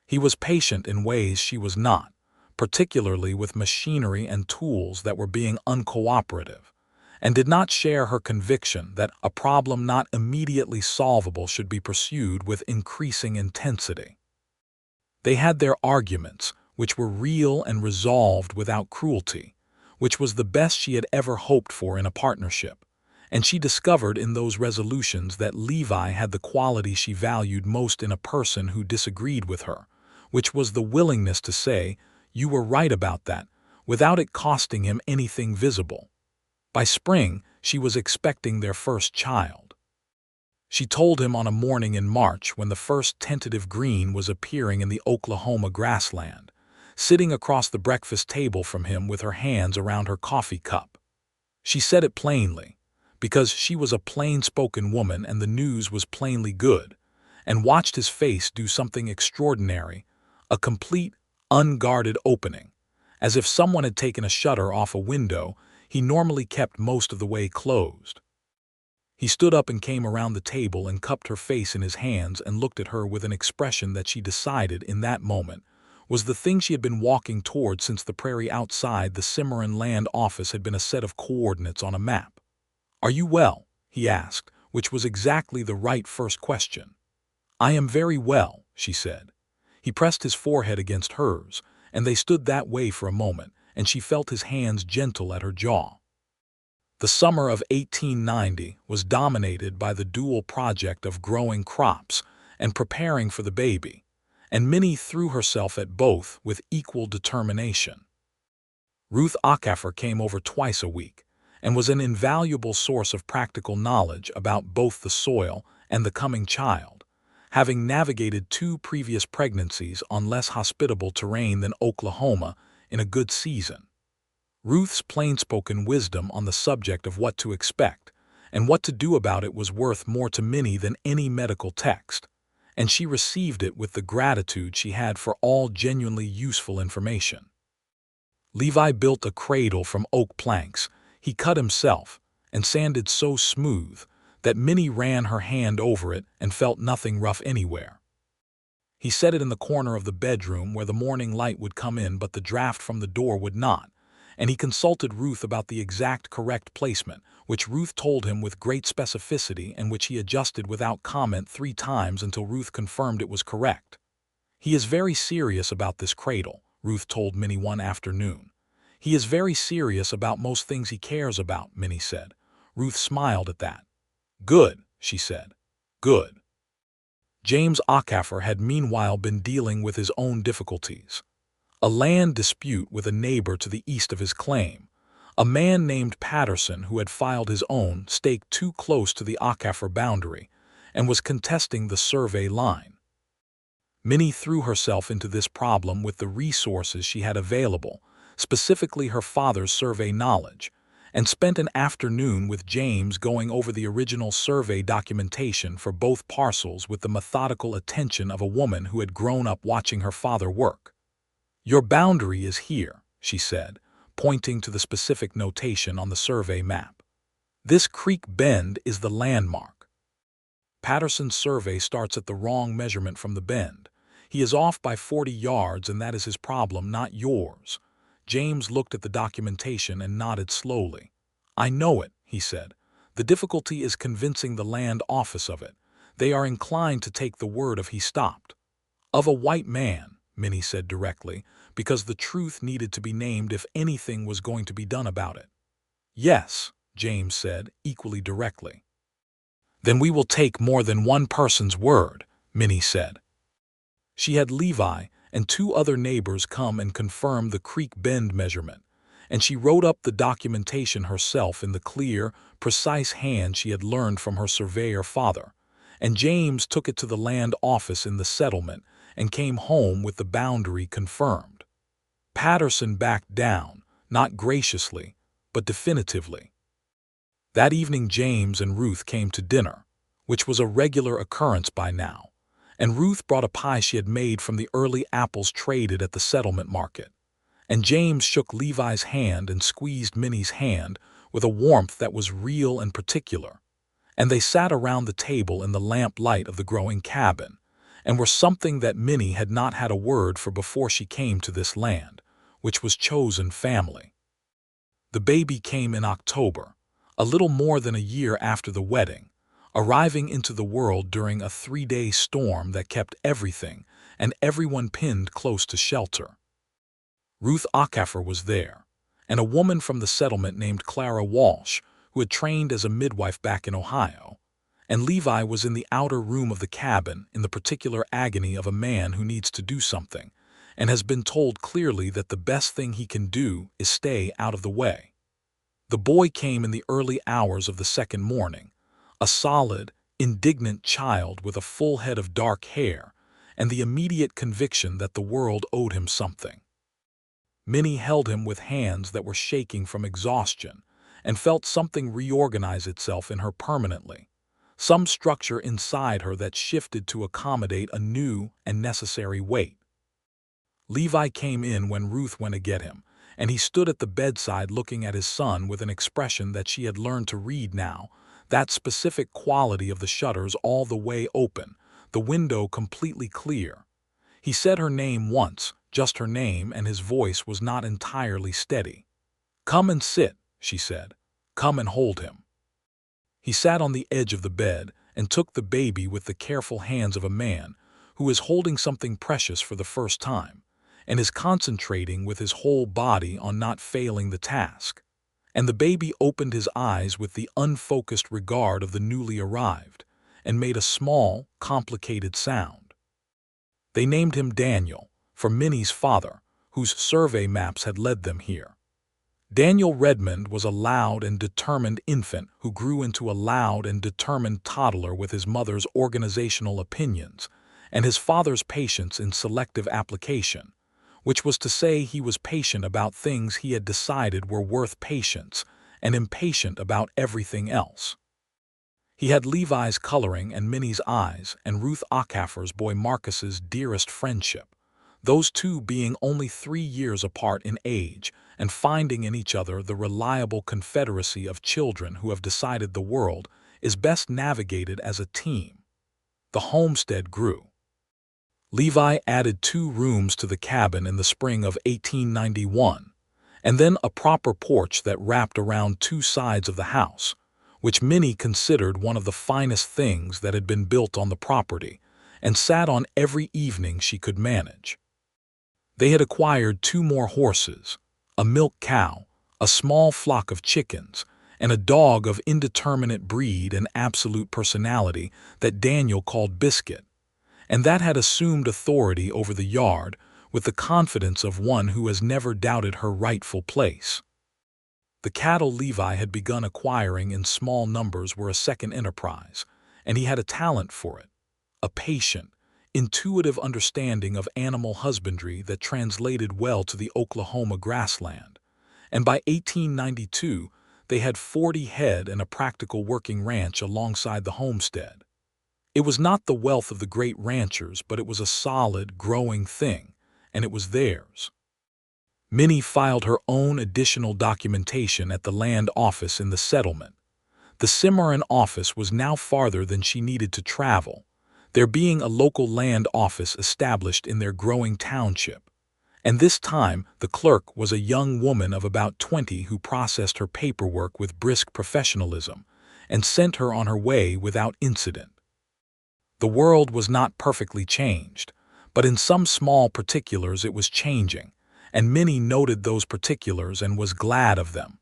He was patient in ways she was not, particularly with machinery and tools that were being uncooperative, and did not share her conviction that a problem not immediately solvable should be pursued with increasing intensity. They had their arguments, which were real and resolved without cruelty, which was the best she had ever hoped for in a partnership, and she discovered in those resolutions that Levi had the quality she valued most in a person who disagreed with her, which was the willingness to say, "You were right about that," without it costing him anything visible. By spring, she was expecting their first child. She told him on a morning in March when the first tentative green was appearing in the Oklahoma grassland, sitting across the breakfast table from him with her hands around her coffee cup. She said it plainly, because she was a plain-spoken woman and the news was plainly good, and watched his face do something extraordinary, a complete, unguarded opening. As if someone had taken a shutter off a window he normally kept most of the way closed. He stood up and came around the table and cupped her face in his hands and looked at her with an expression that she decided in that moment was the thing she had been walking toward since the prairie outside the Cimarron land office had been a set of coordinates on a map. "Are you well?" he asked, which was exactly the right first question. "I am very well," she said. He pressed his forehead against hers, and they stood that way for a moment, and she felt his hands gentle at her jaw. The summer of 1890 was dominated by the dual project of growing crops and preparing for the baby, and Minnie threw herself at both with equal determination. Ruth Acaffer came over twice a week and was an invaluable source of practical knowledge about both the soil and the coming child, having navigated 2 previous pregnancies on less hospitable terrain than Oklahoma in a good season. Ruth's plain-spoken wisdom on the subject of what to expect and what to do about it was worth more to Minnie than any medical text, and she received it with the gratitude she had for all genuinely useful information. Levi built a cradle from oak planks he cut himself and sanded so smooth that Minnie ran her hand over it and felt nothing rough anywhere. He set it in the corner of the bedroom where the morning light would come in but the draft from the door would not, and he consulted Ruth about the exact correct placement, which Ruth told him with great specificity and which he adjusted without comment 3 times until Ruth confirmed it was correct. "He is very serious about this cradle," Ruth told Minnie one afternoon. "He is very serious about most things he cares about," Minnie said. Ruth smiled at that. "Good," she said. "Good." James Ackaffer had meanwhile been dealing with his own difficulties. A land dispute with a neighbor to the east of his claim. A man named Patterson, who had filed his own, stake too close to the Ackaffer boundary and was contesting the survey line. Minnie threw herself into this problem with the resources she had available, specifically her father's survey knowledge, and spent an afternoon with James going over the original survey documentation for both parcels with the methodical attention of a woman who had grown up watching her father work. "Your boundary is here," she said, pointing to the specific notation on the survey map. "This creek bend is the landmark. Patterson's survey starts at the wrong measurement from the bend. He is off by 40 yards and that is his problem, not yours." James looked at the documentation and nodded slowly. "I know it," he said. "The difficulty is convincing the land office of it. They are inclined to take the word of he stopped." "Of a white man," Minnie said directly, because the truth needed to be named if anything was going to be done about it. "Yes," James said, equally directly. "Then we will take more than one person's word," Minnie said. She had Levi and 2 other neighbors come and confirm the creek bend measurement, and she wrote up the documentation herself in the clear, precise hand she had learned from her surveyor father, and James took it to the land office in the settlement and came home with the boundary confirmed. Patterson backed down, not graciously, but definitively. That evening James and Ruth came to dinner, which was a regular occurrence by now, and Ruth brought a pie she had made from the early apples traded at the settlement market, and James shook Levi's hand and squeezed Minnie's hand with a warmth that was real and particular, and they sat around the table in the lamp-light of the growing cabin, and were something that Minnie had not had a word for before she came to this land, which was chosen family. The baby came in October, a little more than a year after the wedding, arriving into the world during a 3-day storm that kept everything and everyone pinned close to shelter. Ruth Ackaffer was there, and a woman from the settlement named Clara Walsh, who had trained as a midwife back in Ohio, and Levi was in the outer room of the cabin in the particular agony of a man who needs to do something and has been told clearly that the best thing he can do is stay out of the way. The boy came in the early hours of the second morning, a solid, indignant child with a full head of dark hair and the immediate conviction that the world owed him something. Minnie held him with hands that were shaking from exhaustion and felt something reorganize itself in her permanently, some structure inside her that shifted to accommodate a new and necessary weight. Levi came in when Ruth went to get him, and he stood at the bedside looking at his son with an expression that she had learned to read now, that specific quality of the shutters all the way open, the window completely clear. He said her name once, just her name, and his voice was not entirely steady. "Come and sit," she said. "Come and hold him." He sat on the edge of the bed and took the baby with the careful hands of a man who is holding something precious for the first time, and is concentrating with his whole body on not failing the task. And the baby opened his eyes with the unfocused regard of the newly arrived, and made a small, complicated sound. They named him Daniel, for Minnie's father, whose survey maps had led them here. Daniel Redmond was a loud and determined infant who grew into a loud and determined toddler with his mother's organizational opinions and his father's patience in selective application, which was to say he was patient about things he had decided were worth patience and impatient about everything else. He had Levi's coloring and Minnie's eyes and Ruth Acaffer's boy Marcus's dearest friendship, those two being only 3 years apart in age and finding in each other the reliable confederacy of children who have decided the world is best navigated as a team. The homestead grew. Levi added 2 rooms to the cabin in the spring of 1891, and then a proper porch that wrapped around 2 sides of the house, which Minnie considered one of the finest things that had been built on the property, and sat on every evening she could manage. They had acquired 2 more horses, a milk cow, a small flock of chickens, and a dog of indeterminate breed and absolute personality that Daniel called Biscuit, and that had assumed authority over the yard with the confidence of one who has never doubted her rightful place. The cattle Levi had begun acquiring in small numbers were a second enterprise, and he had a talent for it, a patient, intuitive understanding of animal husbandry that translated well to the Oklahoma grassland, and by 1892 they had 40 head and a practical working ranch alongside the homestead. It was not the wealth of the great ranchers, but it was a solid, growing thing, and it was theirs. Minnie filed her own additional documentation at the land office in the settlement. The Cimarron office was now farther than she needed to travel, there being a local land office established in their growing township, and this time the clerk was a young woman of about 20 who processed her paperwork with brisk professionalism and sent her on her way without incident. The world was not perfectly changed, but in some small particulars it was changing, and Minnie noted those particulars and was glad of them.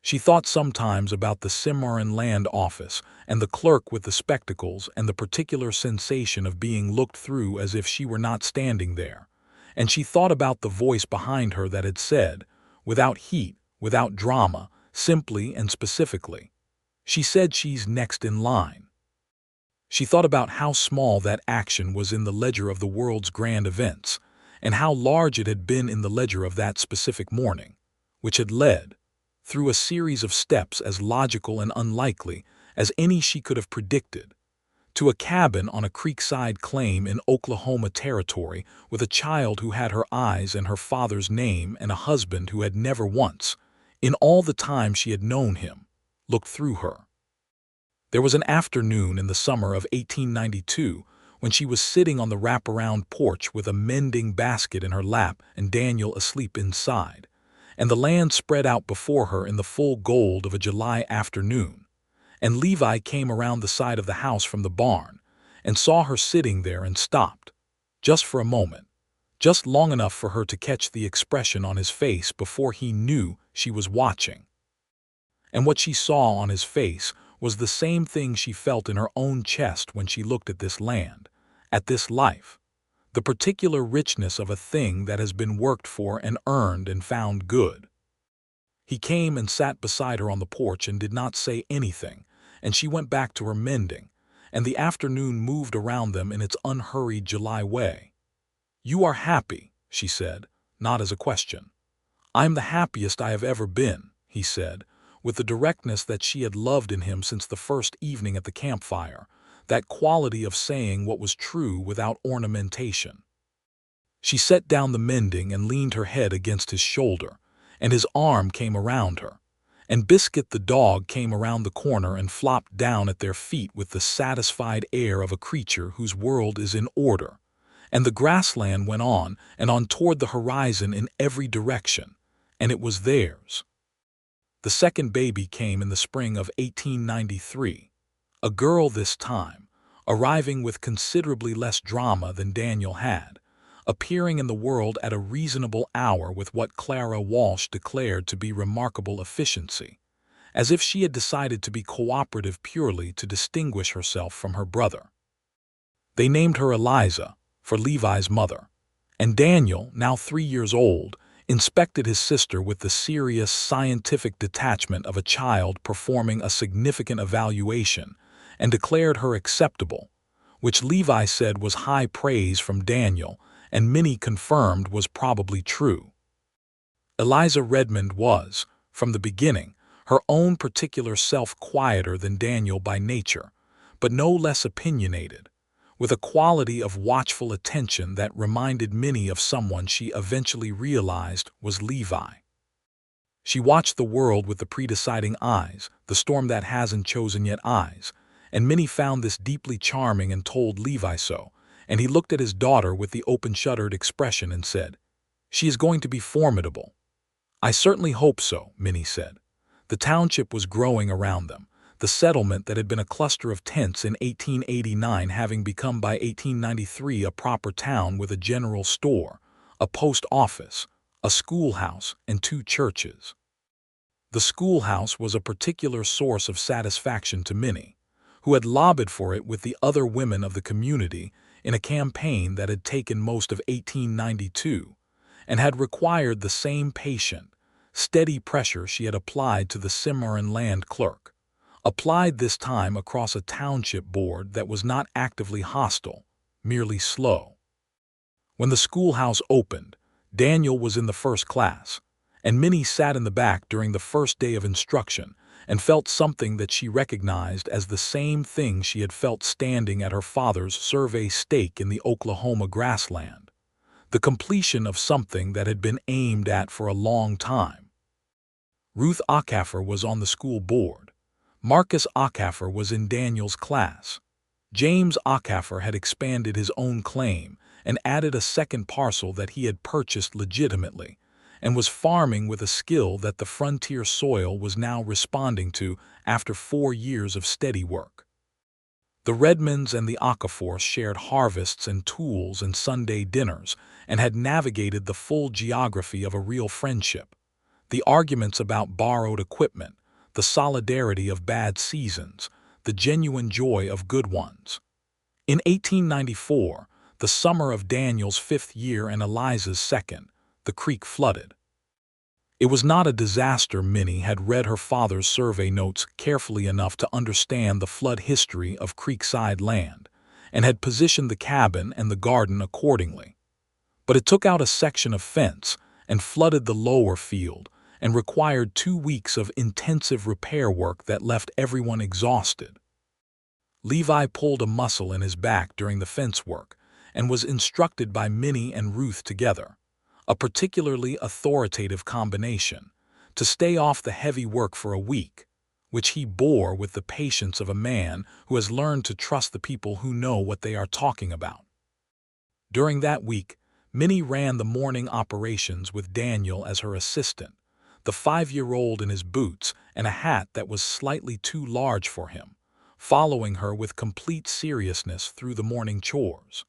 She thought sometimes about the Cimarron land office and the clerk with the spectacles and the particular sensation of being looked through as if she were not standing there, and she thought about the voice behind her that had said, without heat, without drama, simply and specifically, "She said she's next in line." She thought about how small that action was in the ledger of the world's grand events, and how large it had been in the ledger of that specific morning, which had led, through a series of steps as logical and unlikely as any she could have predicted, to a cabin on a creekside claim in Oklahoma territory with a child who had her eyes and her father's name and a husband who had never once, in all the time she had known him, looked through her. There was an afternoon in the summer of 1892 when she was sitting on the wraparound porch with a mending basket in her lap and Daniel asleep inside, and the land spread out before her in the full gold of a July afternoon, and Levi came around the side of the house from the barn and saw her sitting there and stopped, just for a moment, just long enough for her to catch the expression on his face before he knew she was watching. And what she saw on his face was the same thing she felt in her own chest when she looked at this land, at this life, the particular richness of a thing that has been worked for and earned and found good. He came and sat beside her on the porch and did not say anything, and she went back to her mending, and the afternoon moved around them in its unhurried July way. "You are happy," she said, not as a question. "I'm the happiest I have ever been," he said, with the directness that she had loved in him since the first evening at the campfire, that quality of saying what was true without ornamentation. She set down the mending and leaned her head against his shoulder, and his arm came around her, and Biscuit the dog came around the corner and flopped down at their feet with the satisfied air of a creature whose world is in order, and the grassland went on and on toward the horizon in every direction, and it was theirs. The second baby came in the spring of 1893, a girl this time, arriving with considerably less drama than Daniel had, appearing in the world at a reasonable hour with what Clara Walsh declared to be remarkable efficiency, as if she had decided to be cooperative purely to distinguish herself from her brother. They named her Eliza, for Levi's mother, and Daniel, now 3 years old, inspected his sister with the serious scientific detachment of a child performing a significant evaluation, and declared her acceptable, which Levi said was high praise from Daniel, and Minnie confirmed was probably true. Levi Redmond was, from the beginning, her own particular self quieter than Daniel by nature, but no less opinionated, with a quality of watchful attention that reminded Minnie of someone she eventually realized was Levi. She watched the world with the predeciding eyes, the storm that hasn't chosen yet eyes, and Minnie found this deeply charming and told Levi so, and he looked at his daughter with the open-shuttered expression and said, "She is going to be formidable." "I certainly hope so," Minnie said. The township was growing around them, the settlement that had been a cluster of tents in 1889 having become by 1893 a proper town with a general store, a post office, a schoolhouse, and 2 churches. The schoolhouse was a particular source of satisfaction to Minnie, who had lobbied for it with the other women of the community in a campaign that had taken most of 1892 and had required the same patient, steady pressure she had applied to the Cimarron land clerk, applied this time across a township board that was not actively hostile, merely slow. When the schoolhouse opened, Daniel was in the first class, and Minnie sat in the back during the first day of instruction and felt something that she recognized as the same thing she had felt standing at her father's survey stake in the Oklahoma grassland, the completion of something that had been aimed at for a long time. Ruth Acaffer was on the school board. Marcus Acaffer was in Daniel's class. James Acaffer had expanded his own claim and added a second parcel that he had purchased legitimately, and was farming with a skill that the frontier soil was now responding to after 4 years of steady work. The Redmonds and the Acafors shared harvests and tools and Sunday dinners and had navigated the full geography of a real friendship, the arguments about borrowed equipment, the solidarity of bad seasons, the genuine joy of good ones. In 1894, the summer of Daniel's 5th year and Eliza's 2nd, the creek flooded. It was not a disaster. Minnie had read her father's survey notes carefully enough to understand the flood history of creekside land, and had positioned the cabin and the garden accordingly. But it took out a section of fence and flooded the lower field, and required 2 weeks of intensive repair work that left everyone exhausted. Levi pulled a muscle in his back during the fence work, and was instructed by Minnie and Ruth together, a particularly authoritative combination, to stay off the heavy work for a week, which he bore with the patience of a man who has learned to trust the people who know what they are talking about. During that week, Minnie ran the morning operations with Daniel as her assistant, the 5-year-old in his boots and a hat that was slightly too large for him, following her with complete seriousness through the morning chores.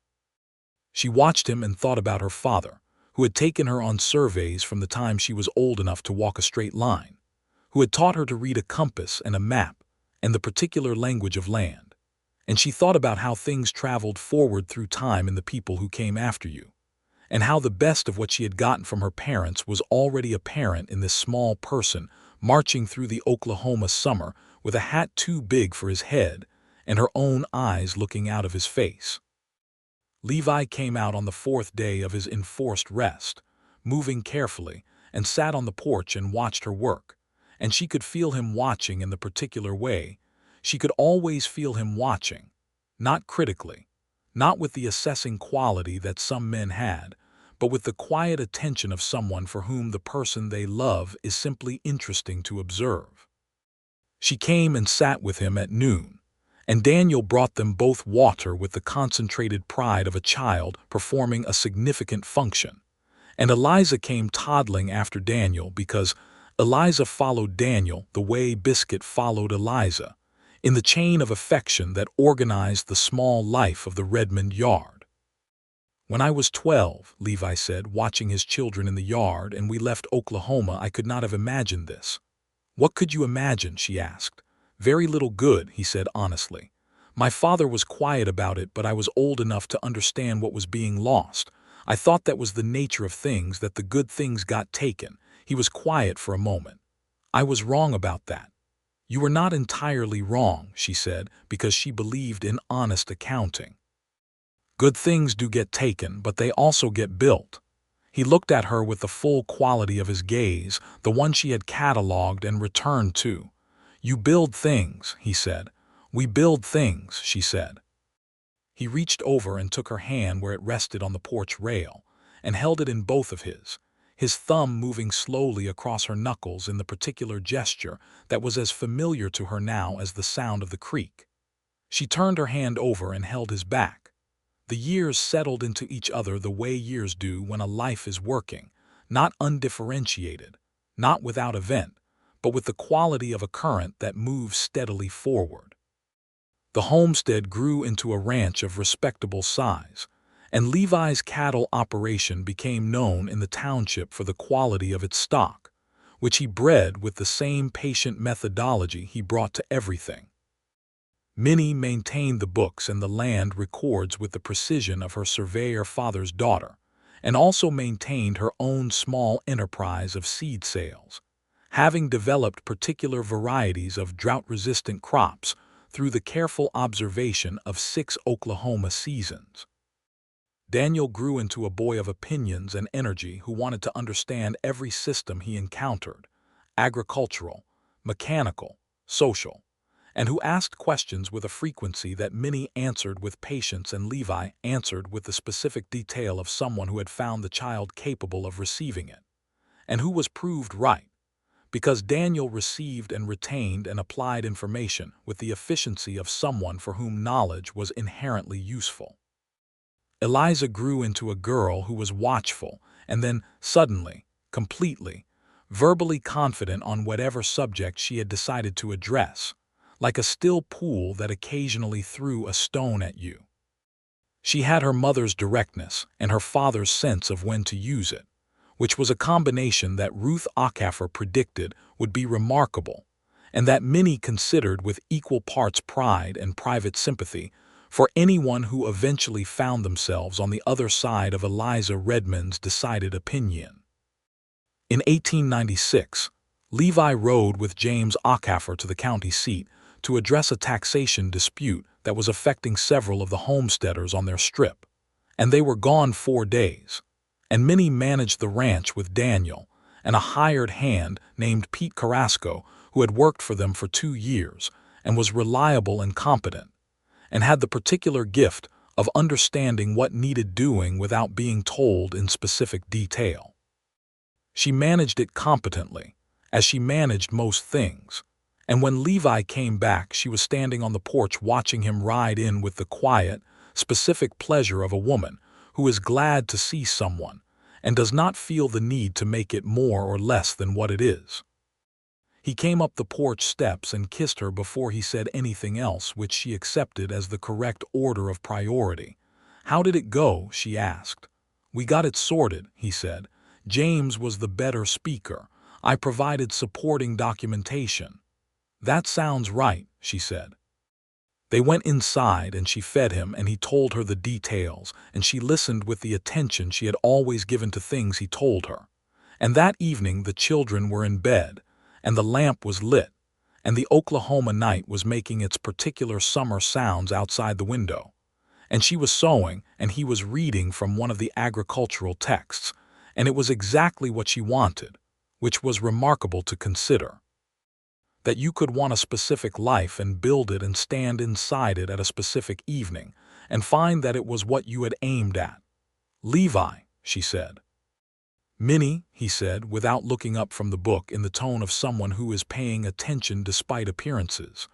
She watched him and thought about her father, who had taken her on surveys from the time she was old enough to walk a straight line, who had taught her to read a compass and a map and the particular language of land. And she thought about how things traveled forward through time in the people who came after you, and how the best of what she had gotten from her parents was already apparent in this small person marching through the Oklahoma summer with a hat too big for his head and her own eyes looking out of his face. Levi came out on the 4th day of his enforced rest, moving carefully, and sat on the porch and watched her work, and she could feel him watching in the particular way. She could always feel him watching, not critically, not with the assessing quality that some men had, but with the quiet attention of someone for whom the person they love is simply interesting to observe. She came and sat with him at noon, and Daniel brought them both water with the concentrated pride of a child performing a significant function, and Eliza came toddling after Daniel because Eliza followed Daniel the way Biscuit followed Eliza, in the chain of affection that organized the small life of the Redmond yard. "When I was 12, Levi said, watching his children in the yard, and we left Oklahoma, I could not have imagined this." "What could you imagine?" she asked. "Very little good," he said honestly. "My father was quiet about it, but I was old enough to understand what was being lost. I thought that was the nature of things, that the good things got taken." He was quiet for a moment. "I was wrong about that." "You were not entirely wrong," she said, because she believed in honest accounting. "Good things do get taken, but they also get built." He looked at her with the full quality of his gaze, the one she had catalogued and returned to. "You build things," he said. "We build things," she said. He reached over and took her hand where it rested on the porch rail, and held it in both of his thumb moving slowly across her knuckles in the particular gesture that was as familiar to her now as the sound of the creak. She turned her hand over and held his back. The years settled into each other the way years do when a life is working, not undifferentiated, not without event, but with the quality of a current that moves steadily forward. The homestead grew into a ranch of respectable size, and Levi's cattle operation became known in the township for the quality of its stock, which he bred with the same patient methodology he brought to everything. Minnie maintained the books and the land records with the precision of her surveyor father's daughter, and also maintained her own small enterprise of seed sales, having developed particular varieties of drought-resistant crops through the careful observation of 6 Oklahoma seasons. Daniel grew into a boy of opinions and energy who wanted to understand every system he encountered, agricultural, mechanical, social, and who asked questions with a frequency that Minnie answered with patience and Levi answered with the specific detail of someone who had found the child capable of receiving it, and who was proved right, because Daniel received and retained and applied information with the efficiency of someone for whom knowledge was inherently useful. Eliza grew into a girl who was watchful and then, suddenly, completely, verbally confident on whatever subject she had decided to address, like a still pool that occasionally threw a stone at you. She had her mother's directness and her father's sense of when to use it, which was a combination that Ruth Acaffer predicted would be remarkable, and that Minnie considered with equal parts pride and private sympathy for anyone who eventually found themselves on the other side of Eliza Redmond's decided opinion. In 1896, Levi rode with James Acaffer to the county seat to address a taxation dispute that was affecting several of the homesteaders on their strip, and they were gone 4 days, and Minnie managed the ranch with Daniel and a hired hand named Pete Carrasco who had worked for them for 2 years and was reliable and competent, and had the particular gift of understanding what needed doing without being told in specific detail. She managed it competently, as she managed most things, and when Levi came back she was standing on the porch watching him ride in with the quiet, specific pleasure of a woman who is glad to see someone and does not feel the need to make it more or less than what it is. He came up the porch steps and kissed her before he said anything else, which she accepted as the correct order of priority. "How did it go?" she asked. "We got it sorted," he said. "James was the better speaker. I provided supporting documentation." "That sounds right," she said. They went inside and she fed him and he told her the details, and she listened with the attention she had always given to things he told her. And that evening the children were in bed, and the lamp was lit, and the Oklahoma night was making its particular summer sounds outside the window. And she was sewing, and he was reading from one of the agricultural texts, and it was exactly what she wanted, which was remarkable to consider. That you could want a specific life and build it and stand inside it at a specific evening, and find that it was what you had aimed at. "Levi," she said. "Minnie," he said, without looking up from the book, in the tone of someone who is paying attention despite appearances.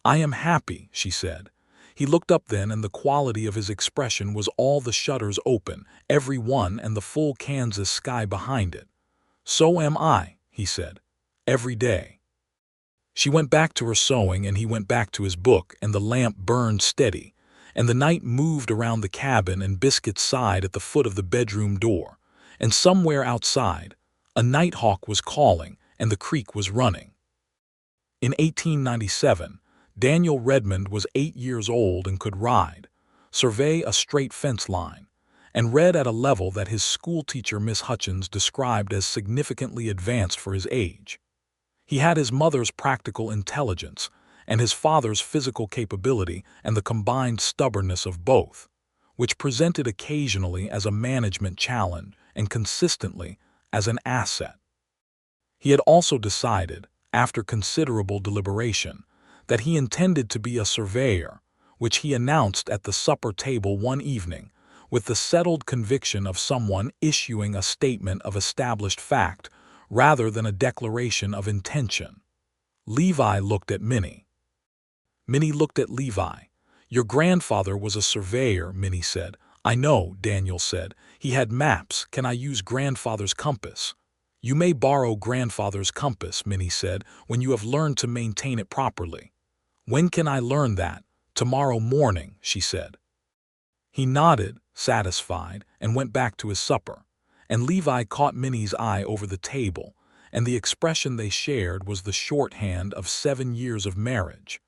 "I am happy," she said. He looked up then, and the quality of his expression was all the shutters open, every one, and the full Kansas sky behind it. "So am I," he said. "Every day." She went back to her sewing, and he went back to his book, and the lamp burned steady, and the night moved around the cabin, and Biscuit sighed at the foot of the bedroom door. And somewhere outside, a nighthawk was calling and the creek was running. In 1897, Daniel Redmond was 8 years old and could ride, survey a straight fence line, and read at a level that his schoolteacher Miss Hutchins described as significantly advanced for his age. He had his mother's practical intelligence and his father's physical capability and the combined stubbornness of both, which presented occasionally as a management challenge and consistently as an asset. He had also decided, after considerable deliberation, that he intended to be a surveyor, which he announced at the supper table one evening, with the settled conviction of someone issuing a statement of established fact rather than a declaration of intention. Levi looked at Minnie. Minnie looked at Levi. "Your grandfather was a surveyor," Minnie said. "I know," Daniel said. "He had maps. Can I use grandfather's compass?" "You may borrow grandfather's compass," Minnie said, "when you have learned to maintain it properly." "When can I learn that?" "Tomorrow morning," she said. He nodded, satisfied, and went back to his supper. And Levi caught Minnie's eye over the table, and the expression they shared was the shorthand of 7 years of marriage,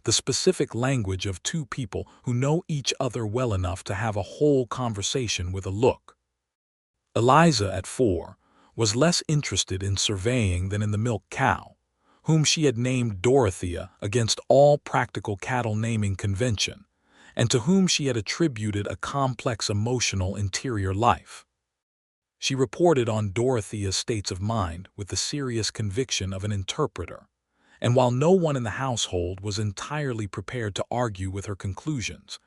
the specific language of two people who know each other well enough to have a whole conversation with a look. Eliza, at 4, was less interested in surveying than in the milk cow, whom she had named Dorothea against all practical cattle naming convention, and to whom she had attributed a complex emotional interior life. She reported on Dorothea's states of mind with the serious conviction of an interpreter, and while no one in the household was entirely prepared to argue with her conclusions,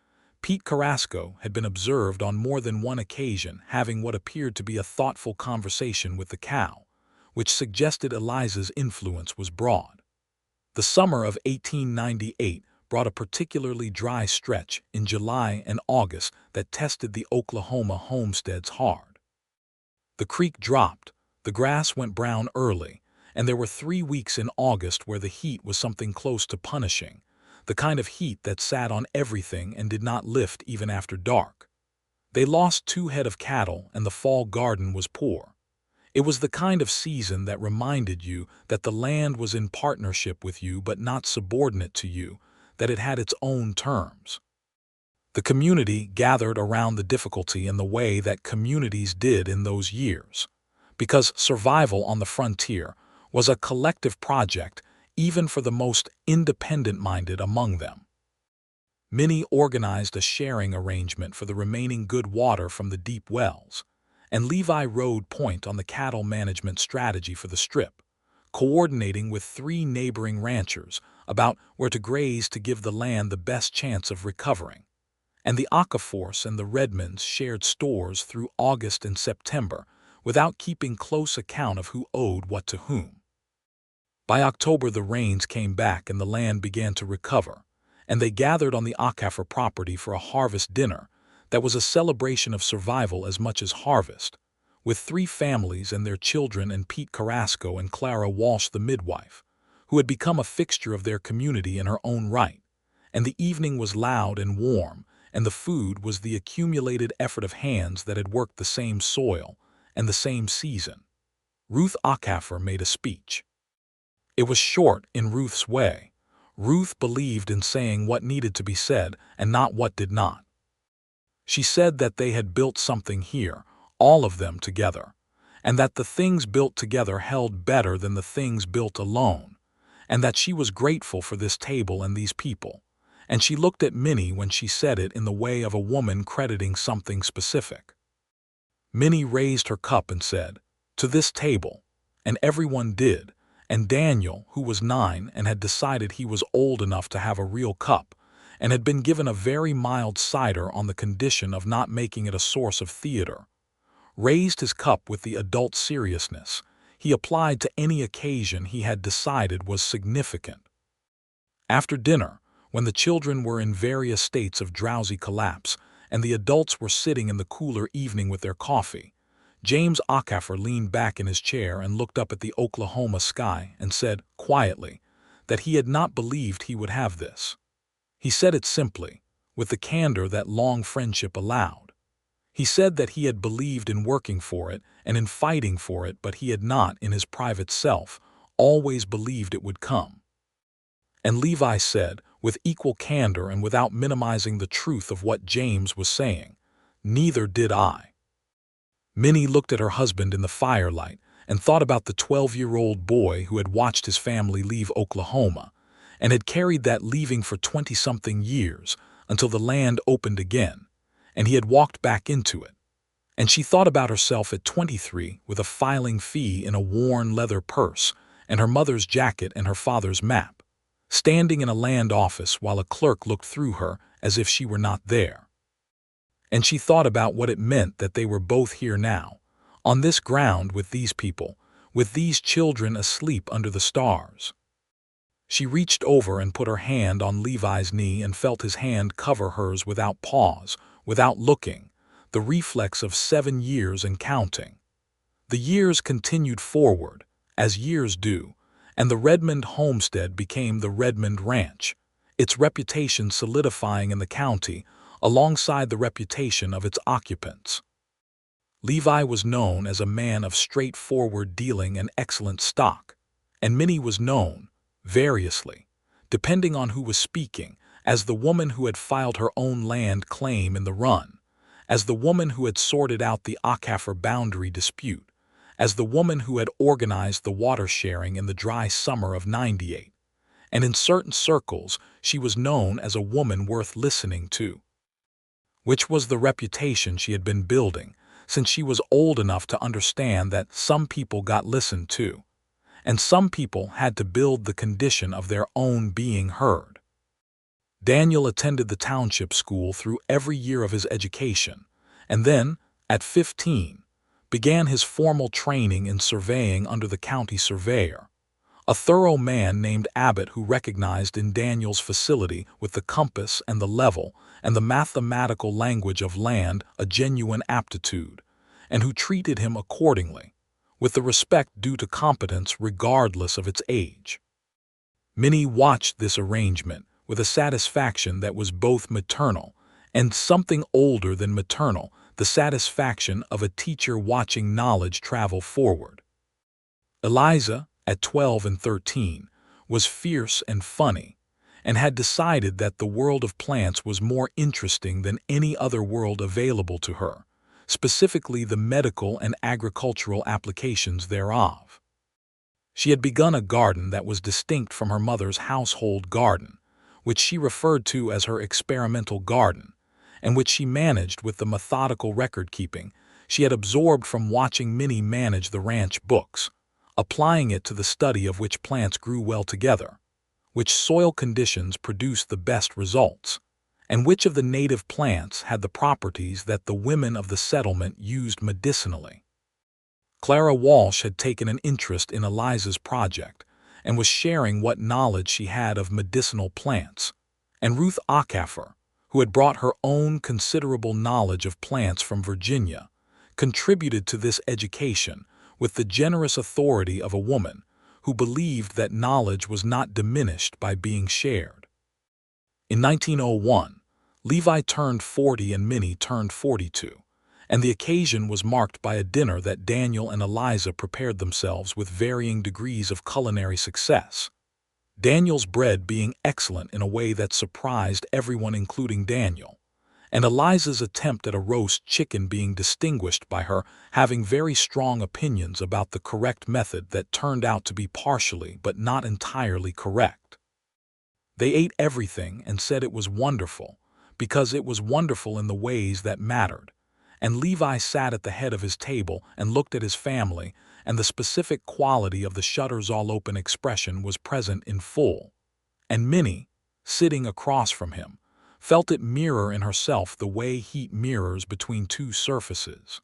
Pete Carrasco had been observed on more than one occasion having what appeared to be a thoughtful conversation with the cow, which suggested Eliza's influence was broad. The summer of 1898 brought a particularly dry stretch in July and August that tested the Oklahoma homesteads hard. The creek dropped, the grass went brown early, and there were 3 weeks in August where the heat was something close to punishing, the kind of heat that sat on everything and did not lift even after dark. They lost 2 head of cattle and the fall garden was poor. It was the kind of season that reminded you that the land was in partnership with you but not subordinate to you, that it had its own terms. The community gathered around the difficulty in the way that communities did in those years, because survival on the frontier was a collective project even for the most independent-minded among them. Minnie organized a sharing arrangement for the remaining good water from the deep wells, and Levi rode point on the cattle management strategy for the strip, coordinating with 3 neighboring ranchers about where to graze to give the land the best chance of recovering. And the Okaforce and the Redmonds shared stores through August and September without keeping close account of who owed what to whom. By October the rains came back and the land began to recover, and they gathered on the Okafor property for a harvest dinner that was a celebration of survival as much as harvest, with 3 families and their children and Pete Carrasco and Clara Walsh the midwife, who had become a fixture of their community in her own right, and the evening was loud and warm, and the food was the accumulated effort of hands that had worked the same soil and the same season. Ruth Okafor made a speech. It was short in Ruth's way. Ruth believed in saying what needed to be said and not what did not. She said that they had built something here, all of them together, and that the things built together held better than the things built alone, and that she was grateful for this table and these people. And she looked at Minnie when she said it in the way of a woman crediting something specific. Minnie raised her cup and said, "To this table," and everyone did, and Daniel, who was 9 and had decided he was old enough to have a real cup, and had been given a very mild cider on the condition of not making it a source of theater, raised his cup with the adult seriousness he applied to any occasion he had decided was significant. After dinner, when the children were in various states of drowsy collapse and the adults were sitting in the cooler evening with their coffee, James Okafor leaned back in his chair and looked up at the Oklahoma sky and said, quietly, that he had not believed he would have this. He said it simply, with the candor that long friendship allowed. He said that he had believed in working for it and in fighting for it, but he had not, in his private self, always believed it would come. And Levi said, with equal candor and without minimizing the truth of what James was saying, Neither did I. Minnie looked at her husband in the firelight and thought about the 12-year-old boy who had watched his family leave Oklahoma and had carried that leaving for 20-something years until the land opened again, and he had walked back into it. And she thought about herself at 23 with a filing fee in a worn leather purse and her mother's jacket and her father's map, standing in a land office while a clerk looked through her as if she were not there. And she thought about what it meant that they were both here now, on this ground with these people, with these children asleep under the stars. She reached over and put her hand on Levi's knee and felt his hand cover hers without pause, without looking, the reflex of 7 years and counting. The years continued forward, as years do, and the Redmond homestead became the Redmond Ranch, its reputation solidifying in the county alongside the reputation of its occupants. Levi was known as a man of straightforward dealing and excellent stock, and Minnie was known, variously, depending on who was speaking, as the woman who had filed her own land claim in the run, as the woman who had sorted out the Aquifer boundary dispute, as the woman who had organized the water sharing in the dry summer of '98, and in certain circles she was known as a woman worth listening to. Which was the reputation she had been building since she was old enough to understand that some people got listened to, and some people had to build the condition of their own being heard. Daniel attended the township school through every year of his education, and then, at 15, began his formal training in surveying under the county surveyor, a thorough man named Abbott who recognized in Daniel's facility with the compass and the level and the mathematical language of land a genuine aptitude, and who treated him accordingly, with the respect due to competence regardless of its age. Minnie watched this arrangement with a satisfaction that was both maternal and something older than maternal, the satisfaction of a teacher watching knowledge travel forward. Eliza, at 12 and 13, was fierce and funny, and had decided that the world of plants was more interesting than any other world available to her, specifically the medical and agricultural applications thereof. She had begun a garden that was distinct from her mother's household garden, which she referred to as her experimental garden, and which she managed with the methodical record-keeping she had absorbed from watching Minnie manage the ranch books, applying it to the study of which plants grew well together, which soil conditions produced the best results, and which of the native plants had the properties that the women of the settlement used medicinally. Clara Walsh had taken an interest in Eliza's project and was sharing what knowledge she had of medicinal plants, and Ruth Aquifer, who had brought her own considerable knowledge of plants from Virginia, contributed to this education with the generous authority of a woman who believed that knowledge was not diminished by being shared. In 1901, Levi turned 40 and Minnie turned 42, and the occasion was marked by a dinner that Daniel and Eliza prepared themselves with varying degrees of culinary success, Daniel's bread being excellent in a way that surprised everyone including Daniel, and Eliza's attempt at a roast chicken being distinguished by her having very strong opinions about the correct method that turned out to be partially but not entirely correct. They ate everything and said it was wonderful, because it was wonderful in the ways that mattered, and Levi sat at the head of his table and looked at his family, and the specific quality of the shutters-all-open expression was present in full, and Minnie, sitting across from him, felt it mirror in herself the way heat mirrors between two surfaces.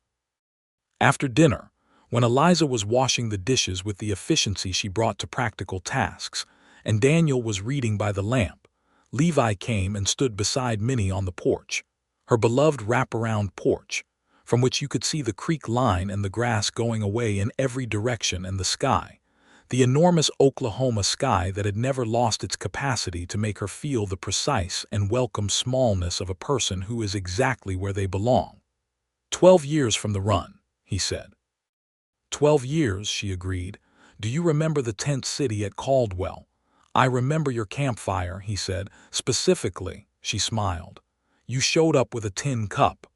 After dinner, when Eliza was washing the dishes with the efficiency she brought to practical tasks, and Daniel was reading by the lamp, Levi came and stood beside Minnie on the porch, her beloved wraparound porch, from which you could see the creek line and the grass going away in every direction and the sky, the enormous Oklahoma sky that had never lost its capacity to make her feel the precise and welcome smallness of a person who is exactly where they belong. 12 years from the run, he said. 12 years, she agreed. Do you remember the tent city at Caldwell? I remember your campfire, he said. Specifically, she smiled. You showed up with a tin cup.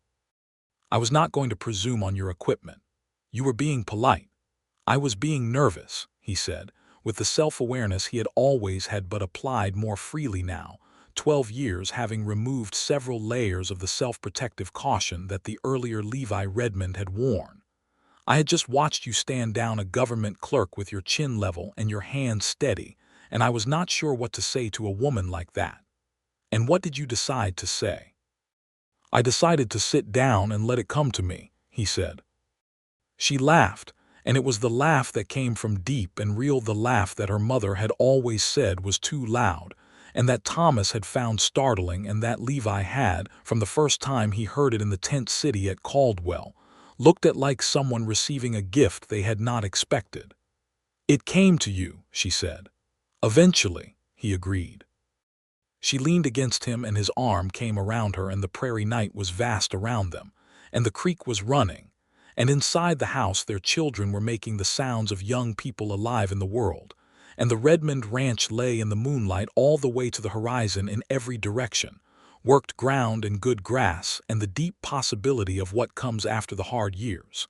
I was not going to presume on your equipment. You were being polite. I was being nervous, he said, with the self-awareness he had always had but applied more freely now, 12 years having removed several layers of the self-protective caution that the earlier Levi Redmond had worn. I had just watched you stand down a government clerk with your chin level and your hands steady, and I was not sure what to say to a woman like that. And what did you decide to say? I decided to sit down and let it come to me, he said. She laughed, and it was the laugh that came from deep and real, the laugh that her mother had always said was too loud, and that Thomas had found startling, and that Levi had, from the first time he heard it in the tent city at Caldwell, looked at like someone receiving a gift they had not expected. It came to you, she said. Eventually, he agreed. She leaned against him and his arm came around her, and the prairie night was vast around them, and the creek was running, and inside the house their children were making the sounds of young people alive in the world, and the Redmond ranch lay in the moonlight all the way to the horizon in every direction, worked ground and good grass, and the deep possibility of what comes after the hard years.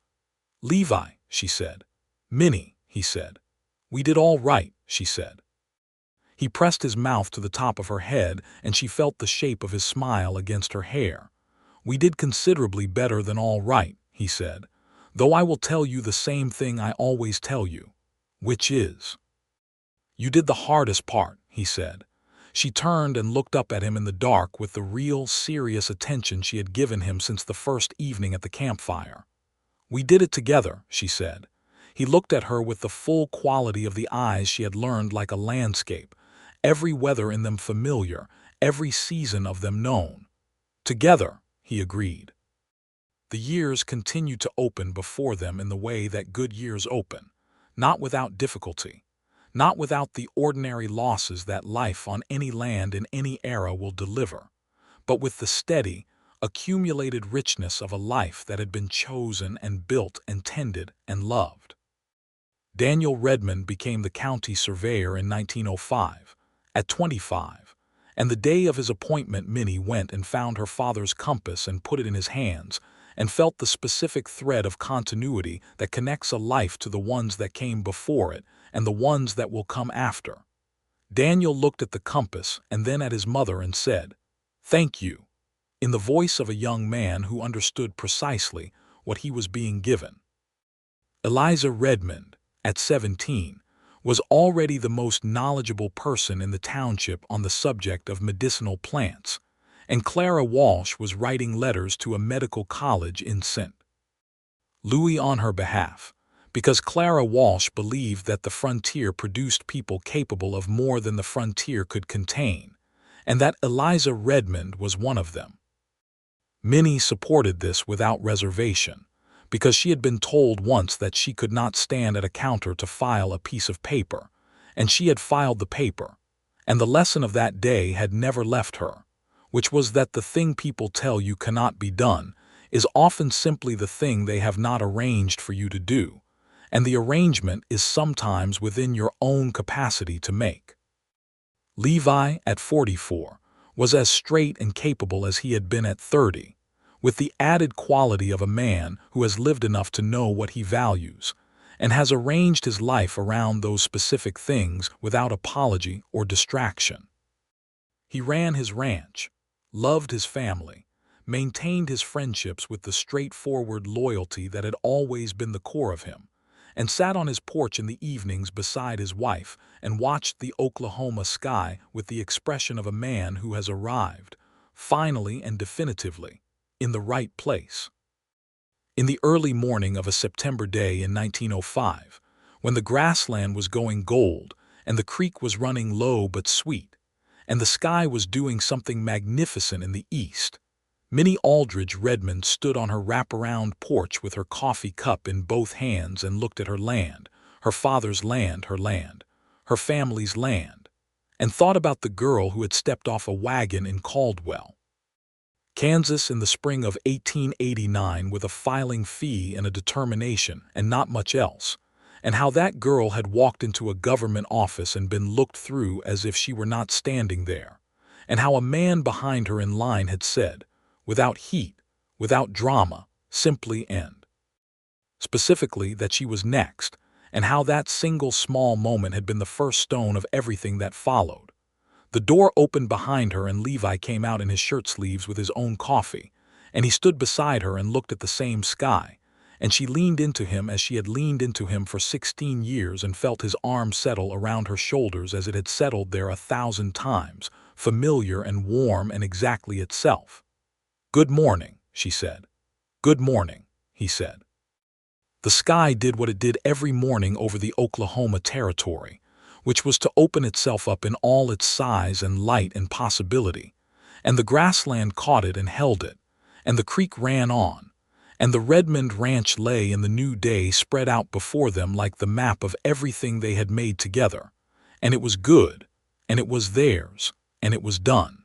Levi, she said. Minnie, he said. We did all right, she said. He pressed his mouth to the top of her head, and she felt the shape of his smile against her hair. We did considerably better than all right, he said, though I will tell you the same thing I always tell you, which is, you did the hardest part, he said. She turned and looked up at him in the dark with the real, serious attention she had given him since the first evening at the campfire. We did it together, she said. He looked at her with the full quality of the eyes she had learned like a landscape, every weather in them familiar, every season of them known. Together, he agreed. The years continued to open before them in the way that good years open, not without difficulty, not without the ordinary losses that life on any land in any era will deliver, but with the steady, accumulated richness of a life that had been chosen and built and tended and loved. Daniel Redmond became the county surveyor in 1905, at 25, and the day of his appointment Minnie went and found her father's compass and put it in his hands, and felt the specific thread of continuity that connects a life to the ones that came before it and the ones that will come after. Daniel looked at the compass and then at his mother and said, "Thank you," in the voice of a young man who understood precisely what he was being given. Eliza Redmond, at 17, was already the most knowledgeable person in the township on the subject of medicinal plants, and Clara Walsh was writing letters to a medical college in St. Louis on her behalf, because Clara Walsh believed that the frontier produced people capable of more than the frontier could contain, and that Eliza Redmond was one of them. Minnie supported this without reservation, because she had been told once that she could not stand at a counter to file a piece of paper, and she had filed the paper, and the lesson of that day had never left her, which was that the thing people tell you cannot be done is often simply the thing they have not arranged for you to do, and the arrangement is sometimes within your own capacity to make. Levi, at 44, was as straight and capable as he had been at 30, with the added quality of a man who has lived enough to know what he values, and has arranged his life around those specific things without apology or distraction. He ran his ranch, loved his family, maintained his friendships with the straightforward loyalty that had always been the core of him, and sat on his porch in the evenings beside his wife and watched the Oklahoma sky with the expression of a man who has arrived, finally and definitively, in the right place. In the early morning of a September day in 1905, when the grassland was going gold and the creek was running low but sweet, and the sky was doing something magnificent in the east, Minnie Aldridge Redmond stood on her wraparound porch with her coffee cup in both hands and looked at her land, her father's land, her family's land, and thought about the girl who had stepped off a wagon in Caldwell, Kansas in the spring of 1889 with a filing fee and a determination and not much else, and how that girl had walked into a government office and been looked through as if she were not standing there, and how a man behind her in line had said, without heat, without drama, simply end. Specifically, that she was next, and how that single small moment had been the first stone of everything that followed. The door opened behind her and Levi came out in his shirt sleeves with his own coffee, and he stood beside her and looked at the same sky, and she leaned into him as she had leaned into him for 16 years and felt his arm settle around her shoulders as it had settled there 1,000 times, familiar and warm and exactly itself. "Good morning," she said. "Good morning," he said. The sky did what it did every morning over the Oklahoma territory, which was to open itself up in all its size and light and possibility, and the grassland caught it and held it, and the creek ran on, and the Redmond ranch lay in the new day spread out before them like the map of everything they had made together, and it was good, and it was theirs, and it was done.